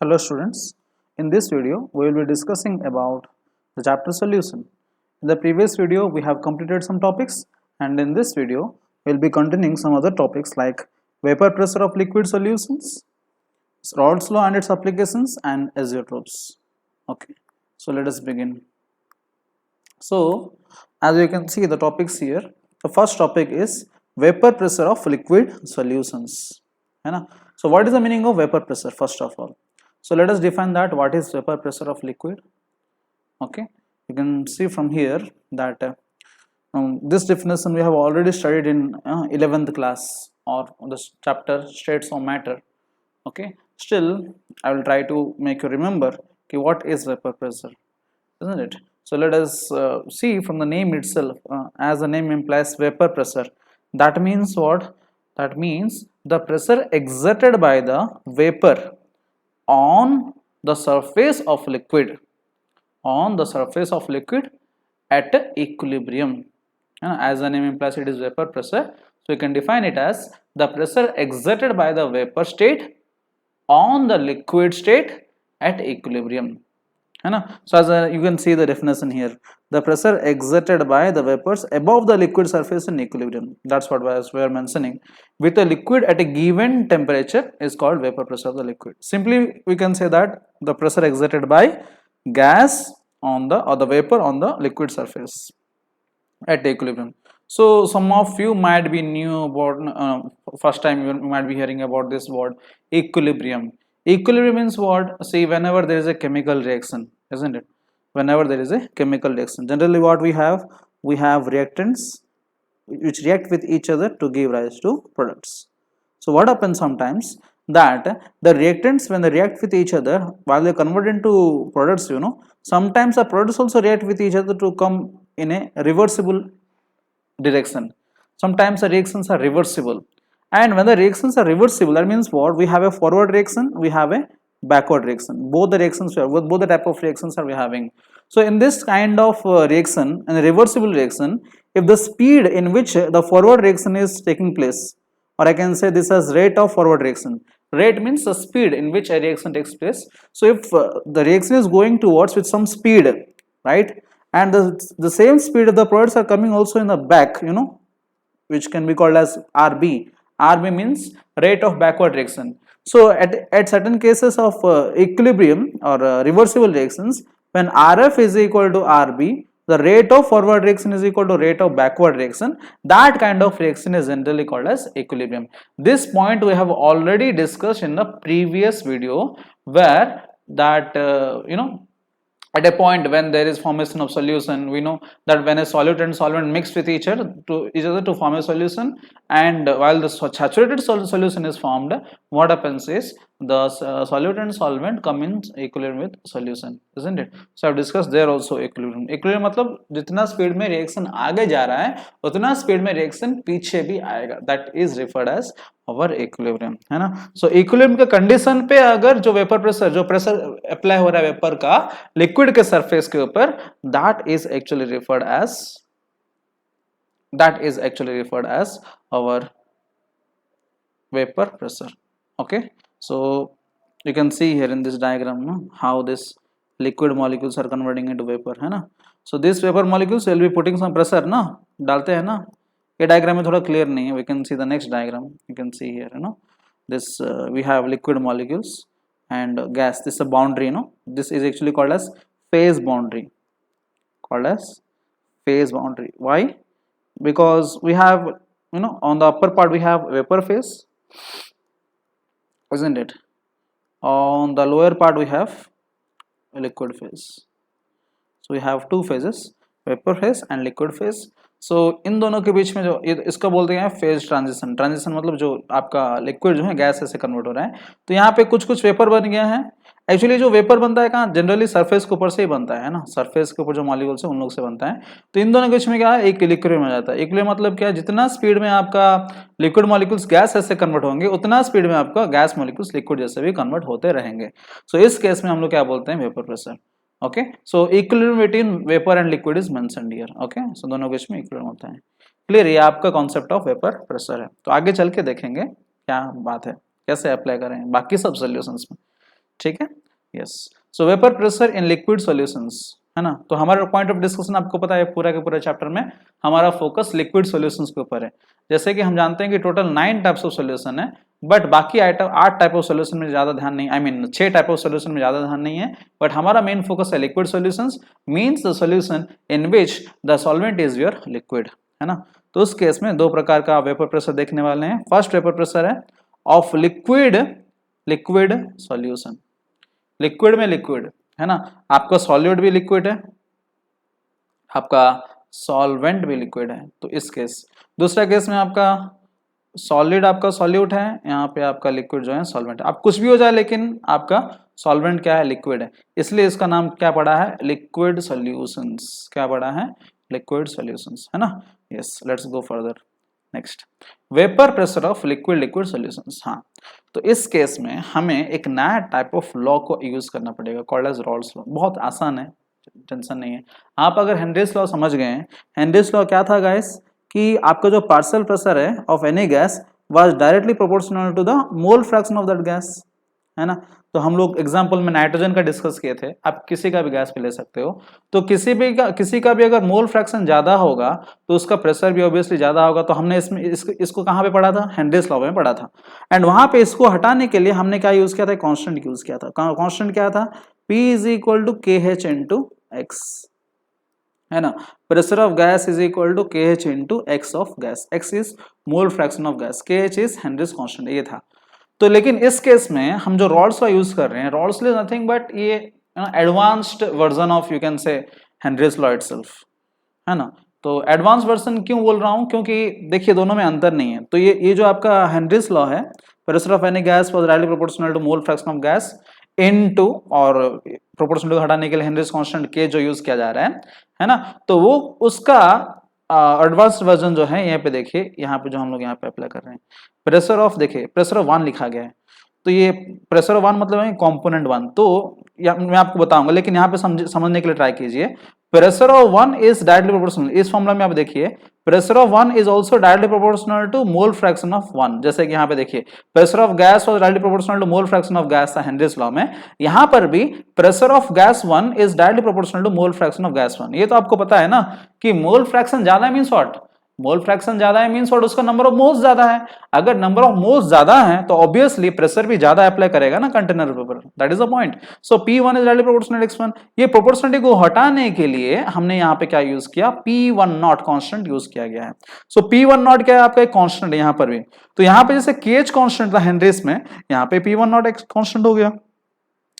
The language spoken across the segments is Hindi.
Hello students, in this video we will be discussing about the chapter solution. In the previous video we have completed some topics, and in this video we will be continuing some other topics like vapor pressure of liquid solutions, Raoult's law and its applications, and azeotrophs. Okay, so let us begin. So as you can see the topics here, the first topic is vapor pressure of liquid solutions. So what is the meaning of vapor pressure first of all? So let us define that what is vapor pressure of liquid. Okay, you can see from here that this definition we have already studied in 11th class or this chapter states of matter. Okay, still I will try to make you remember okay, what is vapor pressure, isn't it? So let us see from the name itself, as the name implies vapor pressure, that means what? That means the pressure exerted by the vapor on the surface of liquid at equilibrium. As the name implies, it is vapor pressure, so you can define it as the pressure exerted by the vapor state on the liquid state at equilibrium. So as you can see the definition here, the pressure exerted by the vapors above the liquid surface in equilibrium, that's what we are mentioning, with a liquid at a given temperature is called vapor pressure of the liquid. Simply we can say that the pressure exerted by gas on the vapor on the liquid surface at equilibrium. So some of you might be new about first time you might be hearing about this word equilibrium. Equilibrium means what? See, whenever there is a chemical reaction, isn't it? Whenever there is a chemical reaction, generally what we have reactants which react with each other to give rise to products. So what happens sometimes that the reactants, when they react with each other, while they convert into products, sometimes the products also react with each other to come in a reversible direction. Sometimes the reactions are reversible, and when the reactions are reversible, that means what? We have a forward reaction, we have a backward reaction. Both the reactions, both the type of reactions are we having. So in this kind of reaction, and a reversible reaction, if the speed in which the forward reaction is taking place, or I can say this as rate of forward reaction. Rate means the speed in which a reaction takes place. So if the reaction is going towards with some speed, right, and the same speed of the products are coming also in the back, which can be called as RB. RB means rate of backward reaction. So at certain cases of equilibrium or reversible reactions, when RF is equal to RB, the rate of forward reaction is equal to rate of backward reaction. That kind of reaction is generally called as equilibrium. This point we have already discussed in the previous video, where that at a point when there is formation of solution, we know that when a solute and solvent mix with each other to form a solution, and while the saturated solution is formed, what happens is the solute and solvent come in equilibrium with solution, isn't it? So I've discussed there also equilibrium. Equilibrium मतलब जितना स्पीड में रिएक्शन आगे जा रहा है उतना स्पीड में रिएक्शन पीछे भी आएगा, that is referred as over equilibrium, है ना. सो इक्विलिब्रियम के कंडीशन पे अगर जो प्रेशर अप्लाई हो रहा है वेपर का लिक्विड के सरफेस के ऊपर, that is actually referred as our vapor pressure. Okay, so you can see here in this diagram how this liquid molecules are converting into vapor, है ना. So this vapor molecules will be putting some pressure ना, डालते हैं ना. ये डायग्राम में थोड़ा क्लियर नहीं है. We can see the next diagram. You can see here, this we have liquid molecules and gas. This is a boundary, this is actually called as phase boundary. Why? Because we have, on the upper part we have vapor phase, isn't it? On the lower part we have a liquid phase. So we have two phases, vapor phase and liquid phase. So इन दोनों के बीच में जो इसका बोलते हैं फेज ट्रांजिशन मतलब जो आपका लिक्विड जो है गैस से कन्वर्ट हो रहा है. तो यहाँ पे कुछ वेपर बन गया है. एक्चुअली जो वेपर बनता है कहाँ, जनरली सरफेस के ऊपर से ही बनता है ना. सरफेस के ऊपर जो मॉलिक्यूल्स है उन लोग से बनता है. तो इन दोनों के बीच में क्या है, एक इक्विलिब्रियम आ जाता है. इक्विलिब्रियम मतलब क्या, जितना स्पीड में आपका लिक्विड मॉलिक्यूल्स गैस से कन्वर्ट होंगे उतना स्पीड में आपका गैस मॉलिक्यूल्स लिक्विड जैसे भी कन्वर्ट होते रहेंगे. सो इस केस में हम लोग क्या बोलते हैं, vapour pressure. Okay, so equilibrium between vapour and liquid is mentioned here. Okay, so दोनों के बीच में इक्विलिब्रियम होता है. क्लियर, ये आपका कॉन्सेप्ट ऑफ वेपर प्रेशर है. तो आगे चल के देखेंगे क्या बात है, कैसे अप्लाई करें बाकी सब सॉल्यूशंस में. ठीक है, yes. So vapour pressure in liquid solutions, है ना। तो हमारा पॉइंट ऑफ डिस्कशन आपको पता है पूरा के पूरा चैप्टर में हमारा फोकस लिक्विड सॉल्यूशंस के ऊपर है। जैसे कि हम जानते हैं कि टोटल 9 टाइप्स ऑफ सॉल्यूशन है, बट बाकी आइटम 8 टाइप ऑफ सॉल्यूशन में ज्यादा ध्यान नहीं, I mean 6 type of solution में ज्यादा ध्यान नहीं है, बट हमारा मेन फोकस है liquid solutions, means the solution in which the solvent is your liquid, है ना। तो उस केस में 2 प्रकार का वेपर प्रेशर देखने वाले हैं। फर्स्ट वेपर प्रेशर है ऑफ लिक्विड सॉल्यूशन, लिक्विड में लिक्विड, है ना। आपका सॉल्यूट भी लिक्विड है, आपका सॉल्वेंट भी लिक्विड है, तो इस केस। दूसरा केस में आपका सॉलिड आपका सॉल्यूट है, यहाँ पे आपका लिक्विड जो है सॉल्वेंट। आप कुछ भी हो जाए लेकिन आपका सॉल्वेंट क्या है, लिक्विड है, इसलिए इसका नाम क्या पड़ा है, लिक्विड सॉल्यूशंस। क्या पड़ा है, लिक्विड सॉल्यूशंस, है ना। Yes, let's go further. Next, vapour pressure of liquid solutions. हाँ, तो इस केस में हमें एक नया टाइप ऑफ लॉ को यूज करना पड़ेगा कॉल्ड एज रॉल्स लॉ। बहुत आसान है, टेंशन नहीं है। आप अगर हेनरीज लॉ समझ गए हैं, हेनरीज लॉ क्या था गाइस, कि आपका जो पार्शियल प्रेशर है of any gas was directly proportional to the mole fraction of that gas, है ना। तो हम लोग एग्जांपल में नाइट्रोजन का डिस्कस किए थे, आप किसी का भी गैस पे ले सकते हो, तो किसी का भी अगर मोल फ्रैक्शन ज्यादा होगा तो उसका प्रेशर भी ऑब्वियसली ज्यादा होगा। तो हमने इसको कहाँ पे पढ़ा था, हेनरीज लॉ में पढ़ा था, एंड वहां पे इसको हटाने के लिए हमने क्या यूज किया था, कांस्टेंट यूज किया था। कांस्टेंट क्या था, P is equal to KH into x, है ना। Pressure of gas is equal to KH into x of gas, x is mole fraction of gas, KH is Henry's constant, ये था। तो लेकिन इस केस में हम जो रॉल्स का यूज कर रहे हैं, रॉल्स इज नथिंग बट ये advanced version of you can say Henry's law itself, है ना। तो एडवांस वर्जन क्यों बोल रहा हूं, क्योंकि देखिए दोनों में अंतर नहीं है। तो ये जो आपका हेनरीज लॉ है, pressure of any gas was directly proportional to mole fraction of gas into, और प्रोपोर्शनल को हटाने के लिए हेनरीज कांस्टेंट K जो यूज किया जा रहा है ना। तो वो उसका एडवांस वर्जन जो है, यहाँ पे देखिए, यहाँ पे जो हम लोग यहाँ पे अप्लाई कर रहे हैं, प्रेशर ऑफ, देखिए प्रेशर ऑफ 1 लिखा गया है, तो ये प्रेशर ऑफ 1 मतलब है कंपोनेंट 1। तो मैं आपको बताऊंगा, लेकिन यहाँ पे समझने के लिए ट्राई कीजिए। Pressure of 1 is directly proportional, इस फॉर्मूला में आप देखिए pressure of 1 is also directly proportional to mole fraction of 1। जैसे कि यहाँ पे देखिए pressure of gas was directly proportional to mole fraction of gas था हेनरीज लॉ में, यहाँ पर भी pressure of gas 1 is directly proportional to mole fraction of gas 1। ये तो आपको पता है ना कि मोल फ्रैक्शन ज्यादा मींस व्हाट, मोल फ्रैक्शन ज्यादा है मींस व्हाट, उसका नंबर ऑफ मोल्स ज्यादा है। अगर नंबर ऑफ मोल्स ज्यादा है तो ऑब्वियसली प्रेशर भी ज्यादा अप्लाई करेगा ना कंटेनर के ऊपर, that is the point. So P1 is directly proportional x1। ये प्रोपोर्शनलिटी को हटाने के लिए हमने यहाँ पे क्या यूज किया, P1 नॉट कांस्टेंट यूज किया गया है। सो P1 नॉट क्या है, आपका एक कांस्टेंट है यहाँ पर भी। तो यहाँ पे जैसे KH कांस्टेंट था हेनरीज में, यहाँ पे P1 नॉट एक कांस्टेंट हो गया,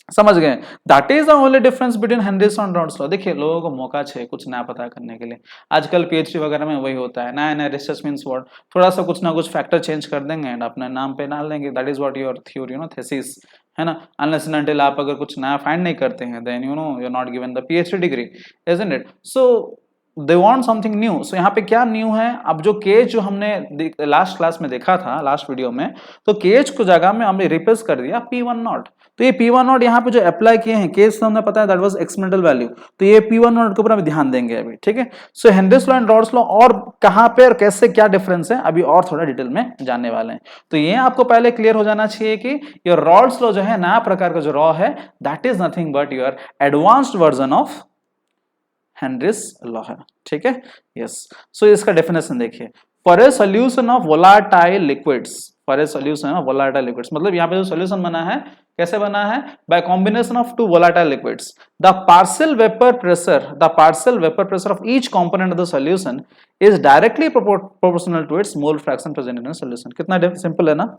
समझ गए। That is the only difference between Henrys and Raoult's law. देखिए लोगों को मौका चाहिए कुछ नया पता करने के लिए, आजकल PhD वगैरह में वही होता है, नया नया रिसर्च मींस व्हाट, थोड़ा सा कुछ ना कुछ फैक्टर चेंज कर देंगे एंड अपने नाम पे डाल देंगे, that is what your theory, you know, thesis, है ना। अनलेस एंड अनटिल आप अगर कुछ नया फाइंड नहीं करते हैं, then you know you are not given the PhD degree, isn't it. So they want something new. So यहाँ पे क्या न्यू है, अब जो KH जो हमने लास्ट क्लास में देखा था, लास्ट वीडियो में, तो KH को जगह में हमने रिप्लेस कर दिया P1 नॉट। तो ये P1 नॉट यहाँ पे जो अप्लाई किए हैं, KH हमने पता है दैट वाज एक्सपेरिमेंटल वैल्यू, तो ये P1 नॉट के ऊपर हम ध्यान देंगे अभी, ठीक है। So Henry's law and Raoult's law और कहाँ पे और कैसे क्या डिफरेंस है, अभी और थोड़ा डिटेल में जानने वाले हैं। तो ये आपको पहले क्लियर हो जाना चाहिए कि योर रॉल्स लॉ जो है, नया प्रकार का जो लॉ है, that is nothing but your advanced version of Henry's law है, ठीक है। यस, सो इसका डेफिनेशन देखिए, for a solution of volatile liquids, for a solution of volatile liquids, मतलब यहाँ पे जो सॉल्यूशन बना है, कैसे बना है, by combination of two volatile liquids, the partial vapour pressure of each component of the solution is directly proportional to its mole fraction present in solution. कितना सिंपल है ना।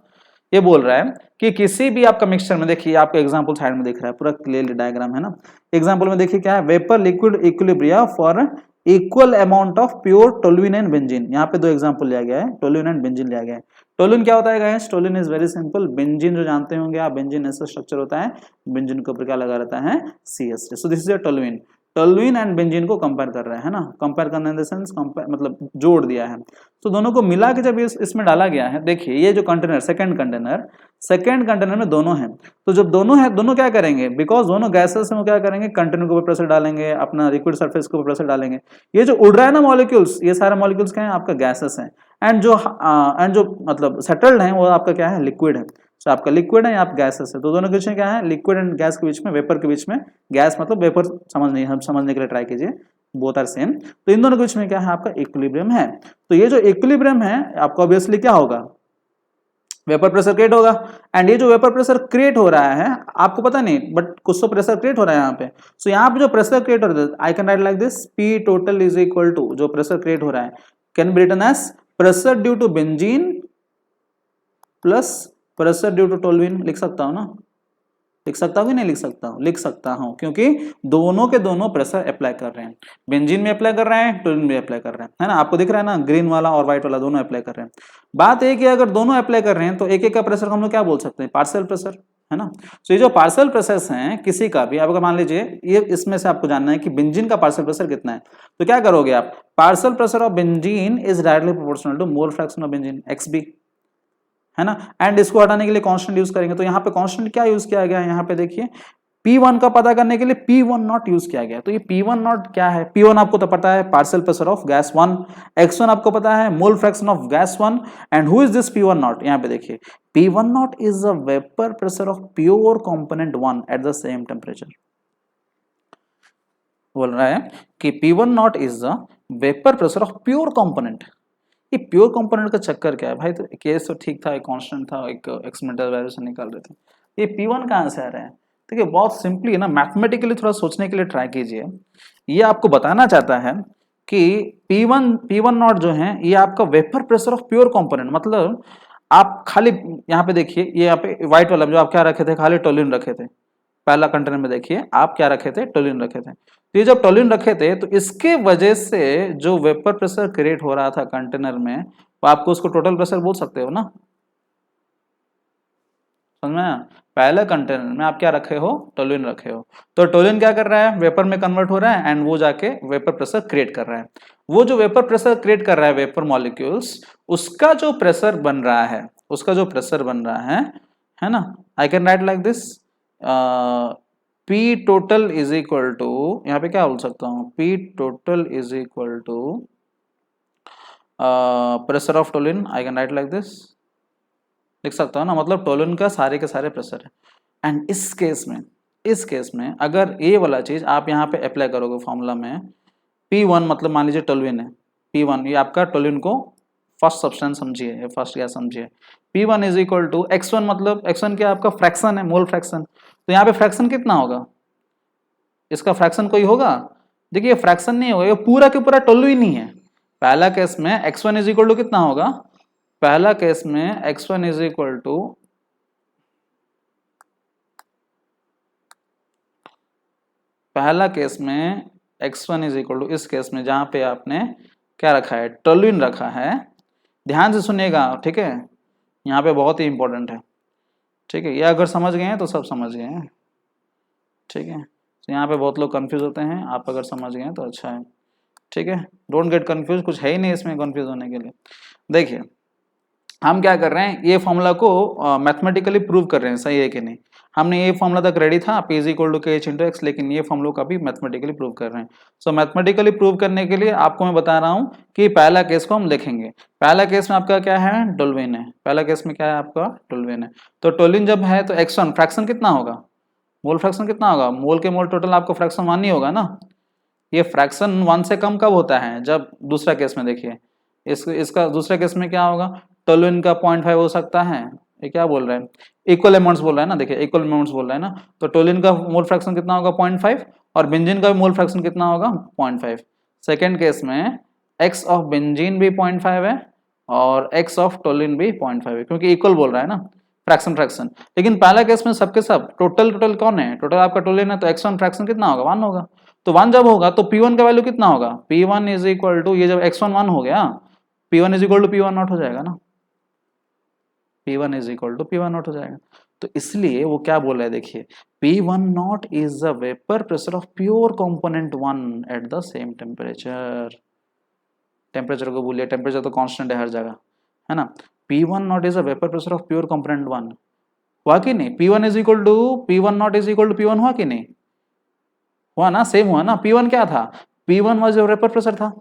ये बोल रहा है कि किसी भी आपका मिक्सचर में, देखिए आपको एग्जांपल साइड में दिख रहा है, पूरा क्लियरली डायग्राम है ना। एग्जांपल में देखिए क्या है, vapour liquid equilibria for equal amount of pure toluene and benzene. यहाँ पे 2 एग्जांपल लिया गया है, टोल्यूइन एंड बेंजीन लिया गया है। टोल्यूइन क्या होता है guys, toluene is very simple, benzene जो जानते होंगे आप, बेंजीन ऐसा स्ट्रक्चर होता है, बेंजीन के ऊपर क्या लगा रहता है, CH। So this is a toluene. Toluene and benzene को कंपेयर कर रहा है ना, कंपेयर करने इन द सेंस कंपेयर मतलब जोड़ दिया है। तो दोनों को मिला के जब इसमें डाला गया है, देखिए ये जो कंटेनर, सेकंड कंटेनर में दोनों हैं, तो जब दोनों है, दोनों क्या करेंगे, बिकॉज दोनों गैसेस हैं, वो क्या करेंगे, कंटेनर के ऊपर प्रेशर डालेंगे, अपना लिक्विड सरफेस के ऊपर प्रेशर डालेंगे। ये जो उड़ रहा है ना मॉलिक्यूल्स, ये सारे मॉलिक्यूल्स क्या है, आपका गैसेस हैं, एंड जो मतलब सेटल्ड है वो आपका क्या है, लिक्विड है। तो आपका लिक्विड है, आप गैसेस है, तो दोनों के बीच में क्या है, लिक्विड एंड गैस के बीच में, वेपर के बीच में, गैस मतलब वेपर समझने के लिए ट्राई कीजिए, बोथ आर सेम। तो इन दोनों के बीच में क्या है, आपका इक्विलिब्रियम है। तो ये जो इक्विलिब्रियम है आपको ऑब्वियसली क्या होगा, वेपर प्रेशर क्रिएट होगा। एंड ये जो वेपर प्रेशर क्रिएट हो रहा है आपको पता नहीं, बट कुछ तो प्रेशर क्रिएट हो रहा है यहाँ पे। सो यहाँ पे जो प्रेशर क्रिएट हो रहा है, I can write like this, P total is equal to, जो प्रेशर क्रिएट हो रहा है can be written as pressure due to benzene plus pressure due to toluene. लिख सकता हूँ ना, लिख सकता हूँ कि नहीं लिख सकता हूँ, लिख सकता हूँ, क्योंकि दोनों के दोनों प्रेशर अप्लाई कर रहे हैं, बेंजीन में अप्लाई कर रहे हैं, टोल्यूइन में अप्लाई कर रहे हैं, है ना, आपको दिख रहा है ना, ग्रीन वाला और व्हाइट वाला दोनों अप्लाई कर रहे हैं। बात एक है, अगर दोनों अप्लाई कर रहे हैं तो एक एक का प्रेशर हम लोग क्या बोल सकते हैं, पार्शियल प्रेशर, है ना। तो ये जो पार्शियल प्रेशर्स हैं किसी का भी, आप अगर मान लीजिए ये, इसमें से आपको जानना है कि बेंजीन का पार्शियल प्रेशर कितना है, तो क्या करोगे आप, partial pressure of benzene is directly proportional to mole fraction of benzene XB, है ना। एंड इसको हटाने के लिए कांस्टेंट यूज करेंगे, तो यहाँ पे कांस्टेंट क्या यूज किया गया है, यहाँ पे देखिए P1 का पता करने के लिए P1 नॉट यूज किया गया। तो ये P1 नॉट क्या है, P1 आपको तो पता है partial pressure of gas 1, X1 आपको पता है mole fraction of gas 1, and who is this P1 not, यहाँ पे देखिए P1 not is a vapour pressure of pure component 1 at the same temperature. बोल रहा है कि P1 not is the vapour pressure of pure component. ये प्योर कंपोनेंट का चक्कर क्या है भाई, तो केस तो ठीक था, एक कांस्टेंट था, एक एक्सपेरिमेंटल वैल्यू से निकाल रहे थे, ये P1 कहाँ से आ रहा है। देखिए बहुत सिंपली है ना, मैथमेटिकली थोड़ा सोचने के लिए ट्राई कीजिए। ये आपको बताना चाहता है कि P1 नॉट जो है ये आपका vapour pressure of pure component, मतलब आप खाली यहाँ पे देखिए, ये यहाँ पे व्हाइट वाला जो आप क्या रखे थे, खाली टोल्यूइन रखे थे, पहला कंटेनर में देखिए आप क्या रखे थे, टोल्यूइन रखे थे। तो ये जब टोल्यूइन रखे थे तो इसके वजह से जो वेपर प्रेशर क्रिएट हो रहा था कंटेनर में, तो आपको उसको टोटल प्रेशर बोल सकते हो ना, समझ में। पहले कंटेनर में आप क्या रखे हो, टोल्यूइन रखे हो, तो टोल्यूइन क्या कर रहा है, वेपर में कन्वर्ट हो रहा है एंड वो जाके वेपर प्रेशर क्रिएट कर रहा है। वो जो वेपर प्रेशर क्रिएट कर रहा है वेपर मॉलिक्यूल्स, उसका जो प्रेशर बन रहा है, उसका जो प्रेशर बन रहा है ना, I can write like this, P total is equal to, यहाँ पे क्या बोल सकता हूँ, P total is equal to pressure of toluene, I can write like this, लिख सकता हूँ ना, मतलब टोल्यूइन का सारे के सारे प्रेशर है। एंड इस केस में अगर ये वाला चीज आप यहाँ पे अप्लाई करोगे फॉर्मूला में, P1 मतलब मान लीजिए टोल्यूइन है, P1 ये आपका टोल्यूइन को फर्स्ट सब्सटेंस समझिए, फर्स्ट गैस समझिए, P1 is equal to X1, मतलब X1 क्या आपका फ्रैक्शन है, मोल फ्रैक्शन, तो यहाँ पे फ्रैक्शन कितना होगा, इसका फ्रैक्शन कोई होगा, देखिए फ्रैक्शन नहीं होगा, ये पूरा के पूरा टोल्यूइन ही है। पहला केस में X1 इज इक्वल टू कितना होगा, पहला केस में X1 इज इक्वल टू, पहला केस में X1 इज इक्वल टू, इस केस में जहां पे आपने क्या रखा है, टोल्यूइन रखा है, ध्यान से सुनिएगा, ठीक है, यहाँ पे बहुत ही इंपॉर्टेंट है, ठीक है, ये अगर समझ गए हैं तो सब समझ गए हैं, ठीक है। तो यहाँ पे बहुत लोग कंफ्यूज होते हैं, आप अगर समझ गए हैं तो अच्छा है, ठीक है, डोंट गेट कंफ्यूज, कुछ है ही नहीं इसमें कंफ्यूज होने के लिए। देखिए हम क्या कर रहे हैं, ये फॉर्मूला को मैथमेटिकली प्रूव कर रहे हैं, सही है कि नहीं। हमने ये फॉर्मूला तक रेडी था, P = KH × X, लेकिन ये फॉर्मूला का भी मैथमेटिकली प्रूव कर रहे हैं। सो मैथमेटिकली प्रूव करने के लिए आपको मैं बता रहा हूँ कि पहला केस को हम लिखेंगे। पहला केस में आपका क्या है, टोल्यूइन है, पहला केस में क्या है आपका, टोल्यूइन है। तो टोल्यूइन जब है तो X1 फ्रैक्शन कितना होगा, मोल फ्रैक्शन कितना होगा, मोल के मोल टोटल आपको फ्रैक्शन 1 ही होगा ना। ये फ्रैक्शन 1 से कम कब होता है, जब दूसरा केस में देखिए, इसका दूसरा केस में क्या होगा, टोल्यूइन का 0.5 हो सकता है, ये क्या बोल रहे हैं, इक्वल अमाउंट्स बोल रहा है ना, देखिए इक्वल अमाउंट्स बोल रहा है ना, तो टोल्यूइन का मोल फ्रैक्शन कितना होगा, 0.5, और बेंजीन का मोल फ्रैक्शन कितना होगा, 0.5। सेकेंड केस में एक्स ऑफ बेंजीन भी 0.5 है और एक्स ऑफ टोल्यूइन भी 0.5 है, क्योंकि इक्वल बोल रहा है ना, फ्रैक्शन। लेकिन पहला केस में सबके सब टोटल कौन है, टोटल आपका टोल्यूइन है, तो X1 फ्रैक्शन कितना होगा, 1 होगा। तो 1 जब होगा तो P1 का वैल्यू कितना होगा, P1 इज इक्वल टू, ये जब X1 1 हो गया, P1 is equal to P1 not हो जाएगा ना, P1 is equal to P1 not हो जाएगा। तो इसलिए वो क्या बोल रहा है, देखिए P1 not is the vapour pressure of pure component 1 at the same temperature. Temperature को भूलिए, टेम्परेचर तो कांस्टेंट है हर जगह, है ना। P1 not is the vapour pressure of pure component 1, हुआ कि नहीं, P1 is equal to P1 not is equal to P1, हुआ कि नहीं, हुआ ना, सेम हुआ ना। P1 क्या था, P1 was your vapour pressure था,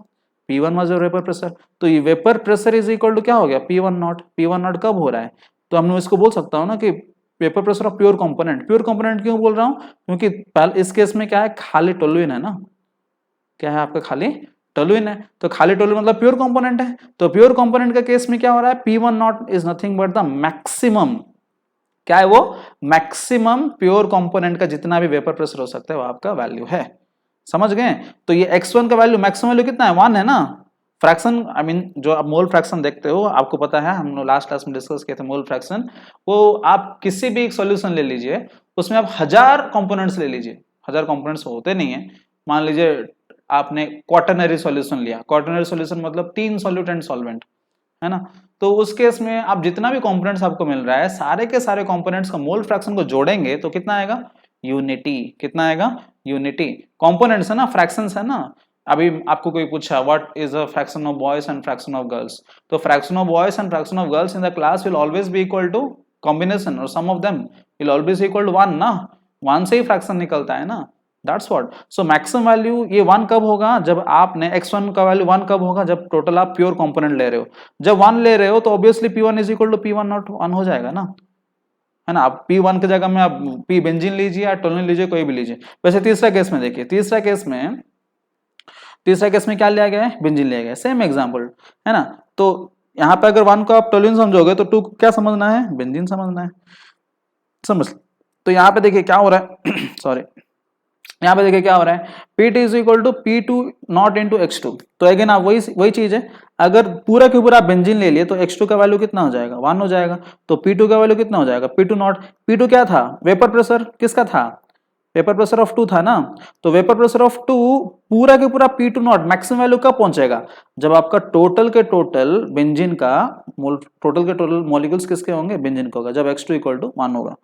P1 was your vapour pressure, तो ये vapour pressure is equal to क्या हो गया, P1 नॉट। P1 नॉट कब हो रहा है, तो हम लोग इसको बोल सकता हूँ ना कि vapour pressure of pure component. Pure component क्यों बोल रहा हूँ, क्योंकि पहले इस केस में क्या है, खाली टोलुइन है ना, क्या है आपका, खाली टोलुइन है, तो खाली टोलुइन मतलब प्योर कंपोनेंट है। तो प्योर कंपोनेंट का केस में क्या हो रहा है, P1 not is nothing but the maximum, क्या है वो, मैक्सिमम प्योर कंपोनेंट का जितना भी वेपर प्रेशर हो सकता है वो आपका वैल्यू है। समझ गए। तो ये x1 का वैल्यू, मैक्सिमम वैल्यू कितना है, 1 है ना। फ्रैक्शन आई मीन जो आप मोल फ्रैक्शन देखते हो, आपको पता है हम लोग लास्ट क्लास में डिस्कस किए थे मोल फ्रैक्शन, वो आप किसी भी एक सॉल्यूशन ले लीजिए, उसमें आप 1000 कंपोनेंट्स ले लीजिए, 1000 कंपोनेंट्स होते नहीं है, मान लीजिए आपने क्वाटरनरी सॉल्यूशन लिया, क्वाटरनरी सॉल्यूशन मतलब 3 सॉल्यूटेंट सॉल्वेंट है ना, तो उस केस में आप जितना भी कंपोनेंट्स आपको मिल रहा है, सारे के सारे कंपोनेंट्स का मोल फ्रैक्शन को जोड़ेंगे तो कितना आएगा, यूनिटी। कितना आएगा, यूनिटी। कंपोनेंट्स है ना, फ्रैक्शंस है ना। अभी आपको कोई पूछा what is the fraction of boys and fraction of girls, तो fraction of boys and fraction of girls in the class will always be equal to combination और sum of them will always equal to 1 ना, 1 से ही फ्रैक्शन निकलता है ना, that's what. So maximum value ये 1 कब होगा, जब आपने x1 का वैल्यू 1 कब होगा, जब टोटल आप प्योर कंपोनेंट ले रहे हो। जब 1 ले रहे हो तो obviously P1 is equal to P1 not 1 हो जाएगा ना, है ना। आप P1 की जगह में आप P बेंजीन लीजिए या टोलुइन लीजिए, कोई भी लीजिए। वैसे तीसरा केस में देखिए, तीसरा केस में क्या लिया गया है, बेंजीन लिया गया है, सेम एग्जांपल है ना। तो यहाँ पे अगर 1 को आप टोलुइन समझोगे तो 2 क्या समझना है, बेंजीन समझना है, समझ। तो यहाँ पे देखिए क्या हो रहा है सॉरी, यहाँ पे देखिए क्या हो रहा है, P2 is equal to P2 not into x2। तो अगेन आप वही चीज है, अगर पूरा के पूरा बेंजीन ले लिए तो x2 का वैल्यू कितना हो जाएगा, 1 हो जाएगा। तो P2 का वैल्यू कितना हो जाएगा, P2 नॉट। P2 क्या था, वेपर प्रेशर किसका था, वेपर प्रेशर ऑफ 2 था ना। तो वेपर प्रेशर ऑफ 2 पूरा के पूरा P2 नॉट मैक्सिमम वैल्यू कब पहुंचेगा, जब आपका टोटल के टोटल बेंजीन का टोटल के टोटल मॉलिक्यूल्स किसके होंगे, बेंजीन का होगा, जब x2 इक्वल टू 1 होगा।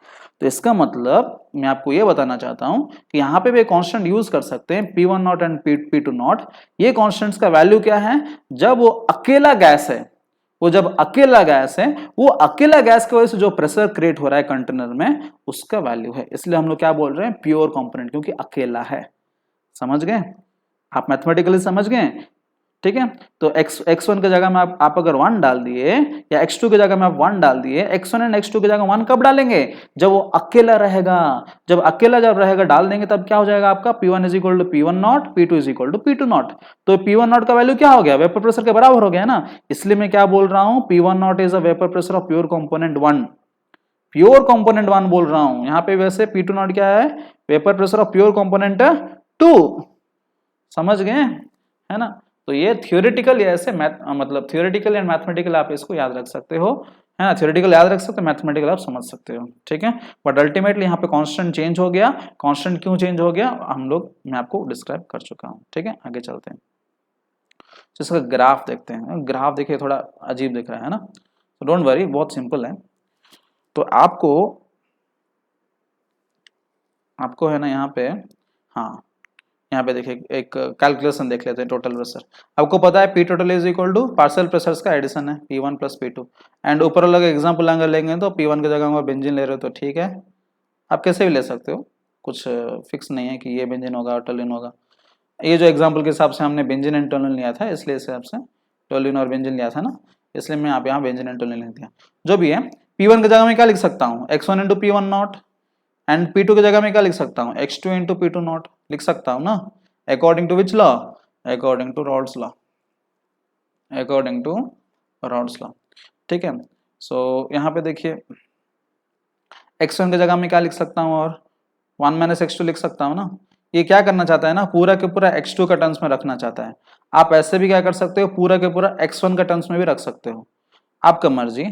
तो इसका मतलब मैं आपको ये बताना चाहता हूं कि यहाँ पे भी कांस्टेंट यूज कर सकते हैं, P1 not and P2 not. ये कांस्टेंट्स का वैल्यू क्या है, जब वो अकेला गैस है, वो जब अकेला गैस है, वो अकेला गैस की वजह से जो प्रेशर क्रिएट हो रहा है कंटेनर में, उसका वैल्यू है। इसलिए हम लोग क्या बोल रहे हैं, प्योर कंपोनेंट, क्योंकि अकेला है। समझ गए आप, मैथमेटिकली समझ गए, ठीक है। तो x1 की जगह में आप अगर 1 डाल दिए, या x2 की जगह में आप 1 डाल दिए, x1 एंड x2 की जगह 1 कब डालेंगे, जब वो अकेला रहेगा। जब अकेला रहेगा डाल देंगे, तब क्या हो जाएगा आपका, P1 is equal to P1 not, P2 is equal to P2 not. तो P1 नॉट का वैल्यू क्या हो गया, वेपर प्रेशर के बराबर हो गया ना। इसलिए मैं क्या बोल रहा हूं, P1 not is a vapour pressure of pure component 1, pure component 1 बोल रहा हूं। यहाँ पे वैसे P2 नॉट क्या है, vapour pressure of pure component 2। समझ गए, है ना। तो ये थियोरेटिकल, या ऐसे मतलब थियोरेटिकल एंड मैथमेटिकल आप इसको याद रख सकते हो, है ना। थियोरेटिकल याद रख सकते हो, मैथमेटिकल आप समझ सकते हो, ठीक है। बट अल्टीमेटली यहाँ पे कांस्टेंट चेंज हो गया। कांस्टेंट क्यों चेंज हो गया, मैं आपको डिस्क्राइब कर चुका हूँ, ठीक है। आगे चलते हैं, तो इसका ग्राफ देखते हैं। ग्राफ देखिए थोड़ा अजीब दिख रहा है ना, तो डोंट वरी, बहुत सिंपल है। तो आपको है ना यहाँ पे, हाँ यहाँ पे देखिए एक कैलकुलेशन देख लेते हैं। टोटल प्रेशर आपको पता है, P total is equal to partial pressures का एडिशन है, P1 प्लस P2। एंड ऊपर अलग एग्जाम्पल अगर लेंगे तो P1 की जगह में बेंजीन ले रहे हो तो ठीक है, आप कैसे भी ले सकते हो, कुछ फिक्स नहीं है कि ये बेंजीन होगा टोलुइन होगा। ये जो एग्जाम्पल के हिसाब से हमने बेंजीन एंड टोलुइन लिया था, इसलिए इस हिसाब से टोलुइन और बेंजीन लिया था ना, इसलिए मैं यहाँ बेंजीन एंड टोलुइन लिख दिया। जो भी है, P1 की जगह में क्या लिख सकता हूँ, x1 into P1 not, and P2 की जगह में क्या लिख सकता हूँ, x2 इंटू P2 नॉट लिख सकता हूँ ना, according to which law, according to Raoult's law, according to Raoult's law, ठीक है। सो यहाँ पे देखिए x1 की जगह में क्या लिख सकता हूँ, और 1 माइनस x2 लिख सकता हूँ ना। ये क्या करना चाहता है ना, पूरा के पूरा x2 का टर्म्स में रखना चाहता है। आप ऐसे भी क्या कर सकते हो, पूरा के पूरा x1 का टर्म्स में भी रख सकते हो, आपका मर्जी।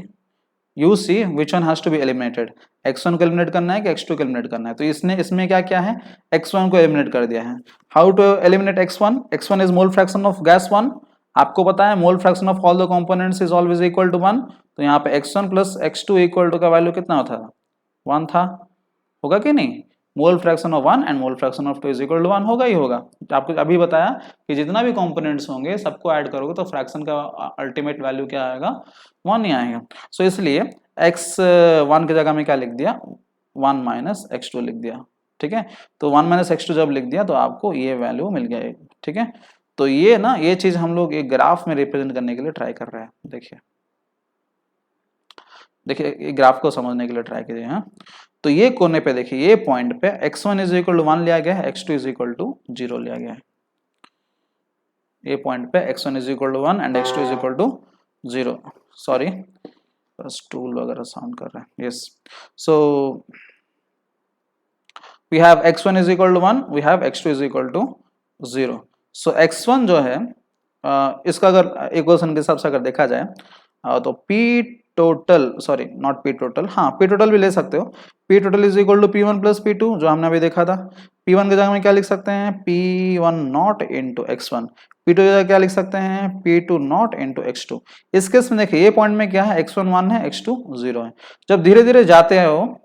You see which one has to be eliminated, x1 को एलिमिनेट करना है कि x2 को एलिमिनेट करना है। तो इसने इसमें क्या क्या है, x1 को एलिमिनेट कर दिया है। How to eliminate x1, x1 is mole fraction of gas 1, आपको पता है mole fraction of all the components is always equal to 1। तो यहाँ पे x1 plus x2 equal to का वैल्यू कितना होता था, 1 था, होगा कि नहीं। Mole fraction of 1 and mole fraction of 2 is equal to 1 होगा ही होगा। आपको अभी बताया कि जितना भी कंपोनेंट्स होंगे सबको ऐड करोगे तो फ्रैक्शन का अल्टीमेट वैल्यू क्या आएगा, 1 ही आएगा। सो इसलिए x1 की जगह में क्या लिख दिया, 1 माइनस x2 लिख दिया, ठीक है। तो 1 माइनस x2 जब लिख दिया तो आपको ये वैल्यू मिल गया, ठीक है। तो ये ना, ये चीज हम लोग एक ग्राफ में रिप्रेजेंट करने के लिए ट्राई कर रहे हैं। देखिए देखिए ये ग्राफ को समझने के लिए ट्राई कीजिए। हाँ, तो ये कोने पे देखिए ये पॉइंट पे x1 इज इक्वल टू 1 लिया गया है, x2 इज इक्वल टू 0 लिया गया है। ये पॉइंट पे x1 is equal to 1 and x2 is equal to 0। Sorry, stool वगैरह साउंड कर रहा है। Yes, so we have x1 is equal to 1, we have x2 is equal to 0। so x1 जो है इसका अगर इक्वेशन के हिसाब से अगर देखा जाए तो p total, sorry not p total, हाँ p टोटल भी ले सकते हो। p total is equal to p1 plus p2 जो हमने अभी देखा था। p1 की जगह में क्या लिख सकते हैं, p1 not into x1। p2 की जगह क्या लिख सकते हैं, p2 नॉट इंटू x2। इस केस में देखिए ये पॉइंट में क्या है, x1 1 है, x2 0 है। जब धीरे धीरे जाते हो,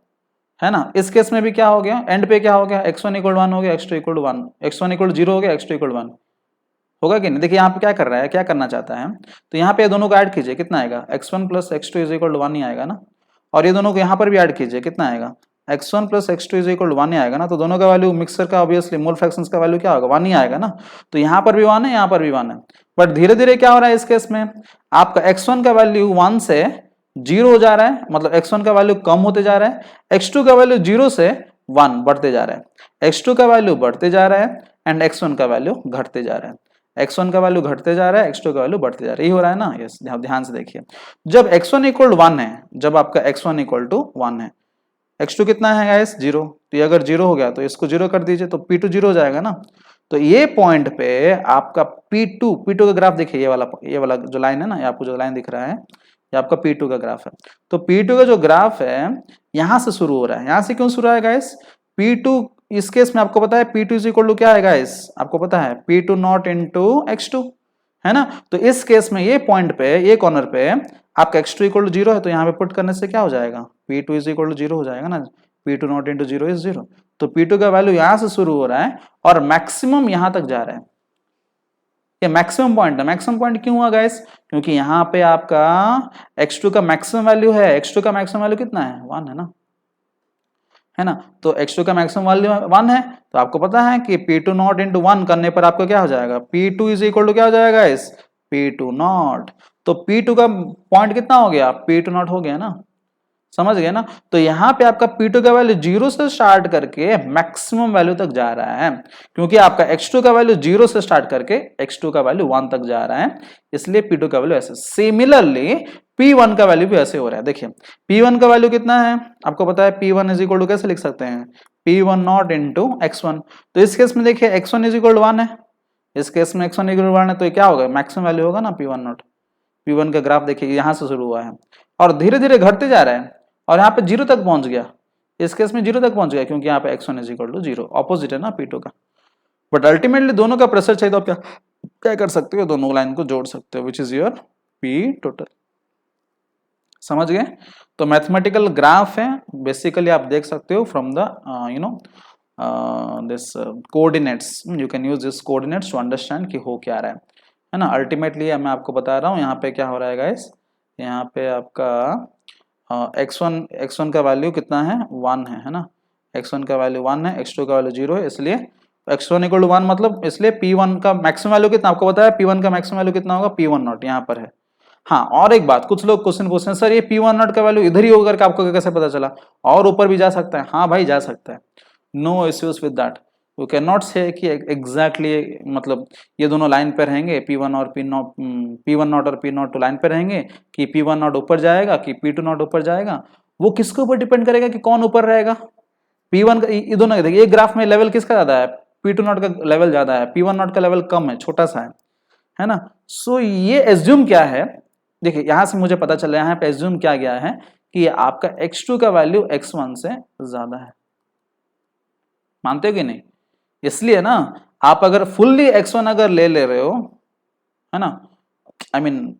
है ना, इस केस में भी क्या हो गया, एंड पे क्या हो गया, x1 इक्वल 1 हो गया, x2 इक्वल 1, x1 इक्वल 0 हो गया, x2 इक्वल 1 होगा कि नहीं। देखिए यहाँ पे क्या कर रहा है, क्या करना चाहता है, तो यहाँ पे ये दोनों को ऐड कीजिए, कितना आएगा, x1 plus x2 is equal to 1 ही आएगा ना। और ये दोनों को यहाँ पर भी ऐड कीजिए, कितना आएगा, x1 plus x2 is equal to 1 ही आएगा ना। तो दोनों का वैल्यू मिक्सर का ऑब्वियसली मोल फ्रैक्शंस का वैल्यू क्या होगा, 1 ही आएगा ना। तो यहाँ पर भी 1 है, यहाँ पर भी 1 है। बट धीरे धीरे क्या हो रहा है इस केस में, आपका x1 का वैल्यू 1 से 0 हो जा रहा है, मतलब x1 का वैल्यू कम होते जा रहा है, x2 का वैल्यू 0 से 1 बढ़ते जा रहा है, x2 का वैल्यू बढ़ते जा रहा है एंड x1 का वैल्यू घटते जा रहा है। x1 का वैल्यू घटते जा रहा है, x2 का वैल्यू बढ़ते जा रहा है, यही हो रहा है ना। यस, ध्यान से देखिए, जब x1 इक्वल 1 है, जब आपका x1 इक्वल टू 1 है, x2 कितना है गाइस, 0। तो ये अगर 0 हो गया तो इसको 0 कर दीजिए, तो p2 0 हो जाएगा ना। तो ये पॉइंट पे आपका p2 का ग्राफ देखिए, ये वाला जो लाइन है ना, ये आपको जो लाइन दिख रहा है, ये आपका P2 का ग्राफ है। तो P2 का जो ग्राफ है यहां से शुरू हो रहा है। यहां से क्यों शुरू है गाइस, P2 इस केस में आपको पता है P2 इज इक्वल टू क्या है गाइस, आपको पता है P2 नॉट इंटू x2, है ना। तो इस केस में ये पॉइंट पे, ये कॉर्नर पे आपका x2 इक्वल टू 0 है, तो यहाँ पे पुट करने से क्या हो जाएगा, P2 इज इक्वल टू 0 हो जाएगा ना। P2 not into 0 is 0। तो P2 का वैल्यू यहां से शुरू हो रहा है और मैक्सिमम यहां तक जा रहा है। ये मैक्सिमम पॉइंट है। मैक्सिमम पॉइंट क्यों हुआ गाइस, क्योंकि यहाँ पे आपका x2 का मैक्सिमम वैल्यू है। x2 का मैक्सिमम वैल्यू कितना है, 1 है ना, है ना। तो x2 का मैक्सिमम वैल्यू 1 है, तो आपको पता है कि P2 नॉट इंटू 1 करने पर आपको क्या हो जाएगा, P2 इज इक्वल टू क्या हो जाएगा गाइस, P2 नॉट। तो P2 का पॉइंट कितना हो गया, P2 नॉट हो गया ना, समझ गए ना। तो यहाँ पे आपका P2 का वैल्यू 0 से स्टार्ट करके मैक्सिमम वैल्यू तक जा रहा है, क्योंकि आपका x2 का वैल्यू 0 से स्टार्ट करके x2 का वैल्यू 1 तक जा रहा है, इसलिए P2 का वैल्यू ऐसे। सिमिलरली P1 का वैल्यू भी ऐसे हो रहा है। देखिए P1 का वैल्यू कितना है, आपको पता है P1 इज इक्वल टू कैसे लिख सकते हैं, P1 नॉट इंटू x1। तो इस केस में देखिए x1 इज इक्वल टू 1 है, इस केस में x1 इक्वल टू 1 है, तो ये क्या होगा, मैक्सिमम वैल्यू होगा ना P1 नॉट। P1 का ग्राफ देखिए यहां से शुरू हुआ है और धीरे धीरे घटते जा रहा है और यहाँ पे 0 तक पहुंच गया। इस केस में 0 तक पहुंच गया क्योंकि यहाँ पे x1 is equal to 0, opposite है ना P2 का। बट अल्टीमेटली दोनों का प्रेशर चाहिए तो आप क्या कर सकते हो, दोनों लाइन को जोड़ सकते हो, which is your P total. समझ गए। तो मैथमेटिकल ग्राफ है, बेसिकली आप देख सकते हो from the you know this coordinates, you can use this coordinates to understand कि हो क्या रहा है ना। अल्टीमेटली मैं आपको बता रहा हूँ यहाँ पे क्या हो रहा है गाइस, यहाँ पे आपका x1 का वैल्यू कितना है, 1 है ना। x1 का वैल्यू 1 है, x2 का वैल्यू 0 है, इसलिए x1 इक्वल टू 1 मतलब इसलिए P1 का मैक्सिमम वैल्यू कितना, आपको बताया P1 का मैक्सिमम वैल्यू कितना होगा, P1 नॉट यहाँ पर है। हाँ, और एक बात, कुछ लोग क्वेश्चन पूछते हैं सर ये P1 नॉट का वैल्यू इधर ही होकर के आपको कैसे पता चला, और ऊपर भी जा सकता है। हाँ भाई जा सकता है, no issues with that. You can not say कि एग्जैक्टली मतलब ये दोनों लाइन पे रहेंगे, P1 और P1 नॉट और P नॉट तो लाइन पे रहेंगे, कि P1 नॉट ऊपर जाएगा कि P2 नॉट ऊपर जाएगा, वो किसके ऊपर डिपेंड करेगा कि कौन ऊपर रहेगा। P1 का, ये दोनों देखिए, एक ग्राफ में लेवल किसका ज्यादा है, P2 नॉट का लेवल ज्यादा है, P1 नॉट का लेवल कम है, छोटा सा है ना। सो ये एज्यूम क्या है, देखिए यहां से मुझे पता चला, यहाँ पे एज्यूम क्या गया है कि आपका x2 का वैल्यू x1 से ज्यादा है। मानते हो कि नहीं, इसलिए ना आप अगर फुल्ली x1 अगर ले रहे हो, है ना, आई मीन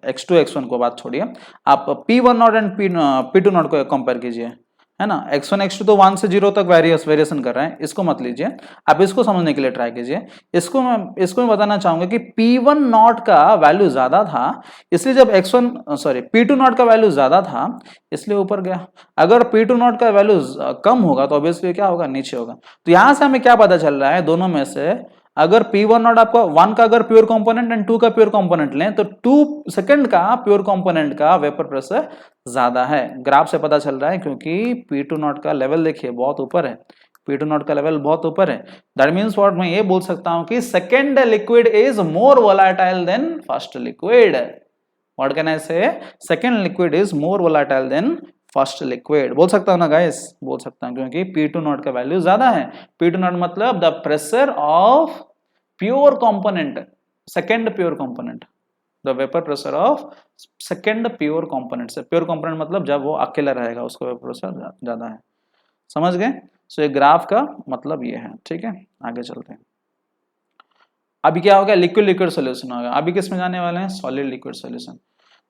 x2 x1 को बात छोड़िए, आप P1 not and P2 not को कंपेयर कीजिए, है ना। x1 x2 तो 1 से 0 तक वेरिएशन कर रहे हैं, इसको मत लीजिए, आप इसको समझने के लिए ट्राई कीजिए। इसको मैं बताना चाहूंगा कि P1 नॉट का वैल्यू ज्यादा था, इसलिए जब P2 नॉट का वैल्यू ज्यादा था इसलिए ऊपर गया। अगर P2 नॉट का वैल्यू कम होगा तो ऑब्वियसली क्या होगा, नीचे होगा। तो यहां से हमें क्या पता चल रहा है, दोनों में से अगर P1 नॉट आपका 1 का अगर प्योर कंपोनेंट एंड 2 का प्योर कंपोनेंट लें तो 2 सेकंड का प्योर कंपोनेंट का वेपर प्रेशर ज्यादा है। ग्राफ से पता चल रहा है क्योंकि P2 नॉट का लेवल देखिए बहुत ऊपर है, P2 नॉट का लेवल बहुत ऊपर है। दैट मीन्स व्हाट, मैं ये बोल सकता हूं कि second liquid is more volatile than first liquid. What can I say, second liquid is more volatile than first liquid. बोल सकता हूं ना गाइस, बोल सकता हूं क्योंकि P2 नॉट का वैल्यू ज्यादा है। P2 नॉट मतलब the pressure of pure component, second pure component, the vapour pressure of second pure component से। प्योर कंपोनेंट मतलब जब वो अकेला रहेगा उसका वेपर प्रेशर ज्यादा है। समझ गए? सो ये ग्राफ का मतलब ये है। ठीक है, आगे चलते हैं। अभी क्या होगा, लिक्विड लिक्विड सोल्यूशन होगा। अभी किस में जाने वाले हैं, सॉलिड लिक्विड सोल्यूशन।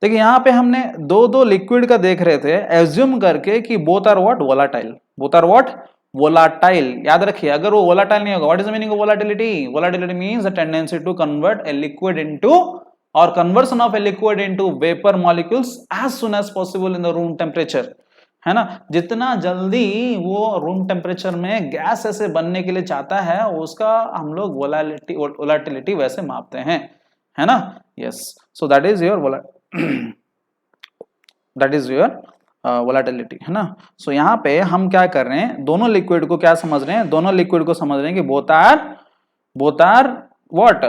देखिए यहाँ पे हमने दो लिक्विड का देख रहे थे, एज्यूम करके कि both are what, volatile. Both are what, volatile. याद रखिए, अगर वो वोलाटाइल नहीं होगा, what is the meaning of volatility? Volatility means the tendency to convert a liquid into, और conversion of a liquid into vapour molecules as soon as possible in the room temperature, है ना। जितना जल्दी वो रूम टेम्परेचर में गैस ऐसे बनने के लिए चाहता है, उसका हम लोग वोलाटिलिटी वैसे मापते हैं, है ना। Yes, so that is your that is your volatility, है ना। सो यहाँ पे हम क्या कर रहे हैं, दोनों लिक्विड को क्या समझ रहे हैं, दोनों लिक्विड को समझ रहे हैं कि बोथ आर व्हाट,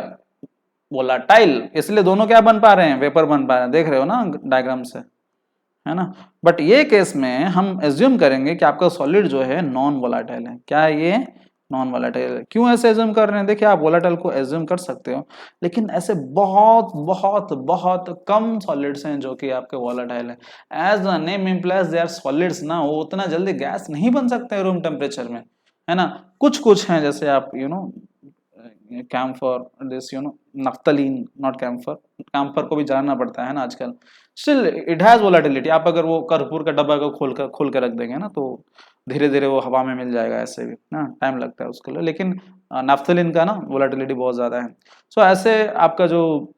वोलाटाइल। इसलिए दोनों क्या बन पा रहे हैं, वेपर बन पा रहे हैं। देख रहे हो ना डायग्राम से, है ना। बट ये केस में हम एज्यूम करेंगे कि आपका सॉलिड जो है नॉन वोलाटाइल है। क्या है ये, नॉन वोलाटाइल है। क्यों ऐसे एज्यूम कर रहे हैं, देखिए आप वोलाटाइल को एज्यूम कर सकते हो, लेकिन ऐसे बहुत बहुत बहुत कम सॉलिड्स हैं जो कि आपके वोलाटाइल है। As the name implies they are solids ना, वो उतना जल्दी गैस नहीं बन सकते रूम टेम्परेचर में, है ना। कुछ हैं, जैसे आप camphor, this naphthalene, not camphor, camphor को भी जानना पड़ता है ना आजकल। Still it has volatility. आप अगर वो कर्पूर का डब्बा को खोल कर रख देंगे ना, तो धीरे धीरे वो हवा में मिल जाएगा, ऐसे भी ना टाइम लगता है उसके लिए, लेकिन नाफ्थलीन का ना वोलेटिलिटी बहुत ज्यादा है। सो ऐसे आपका जो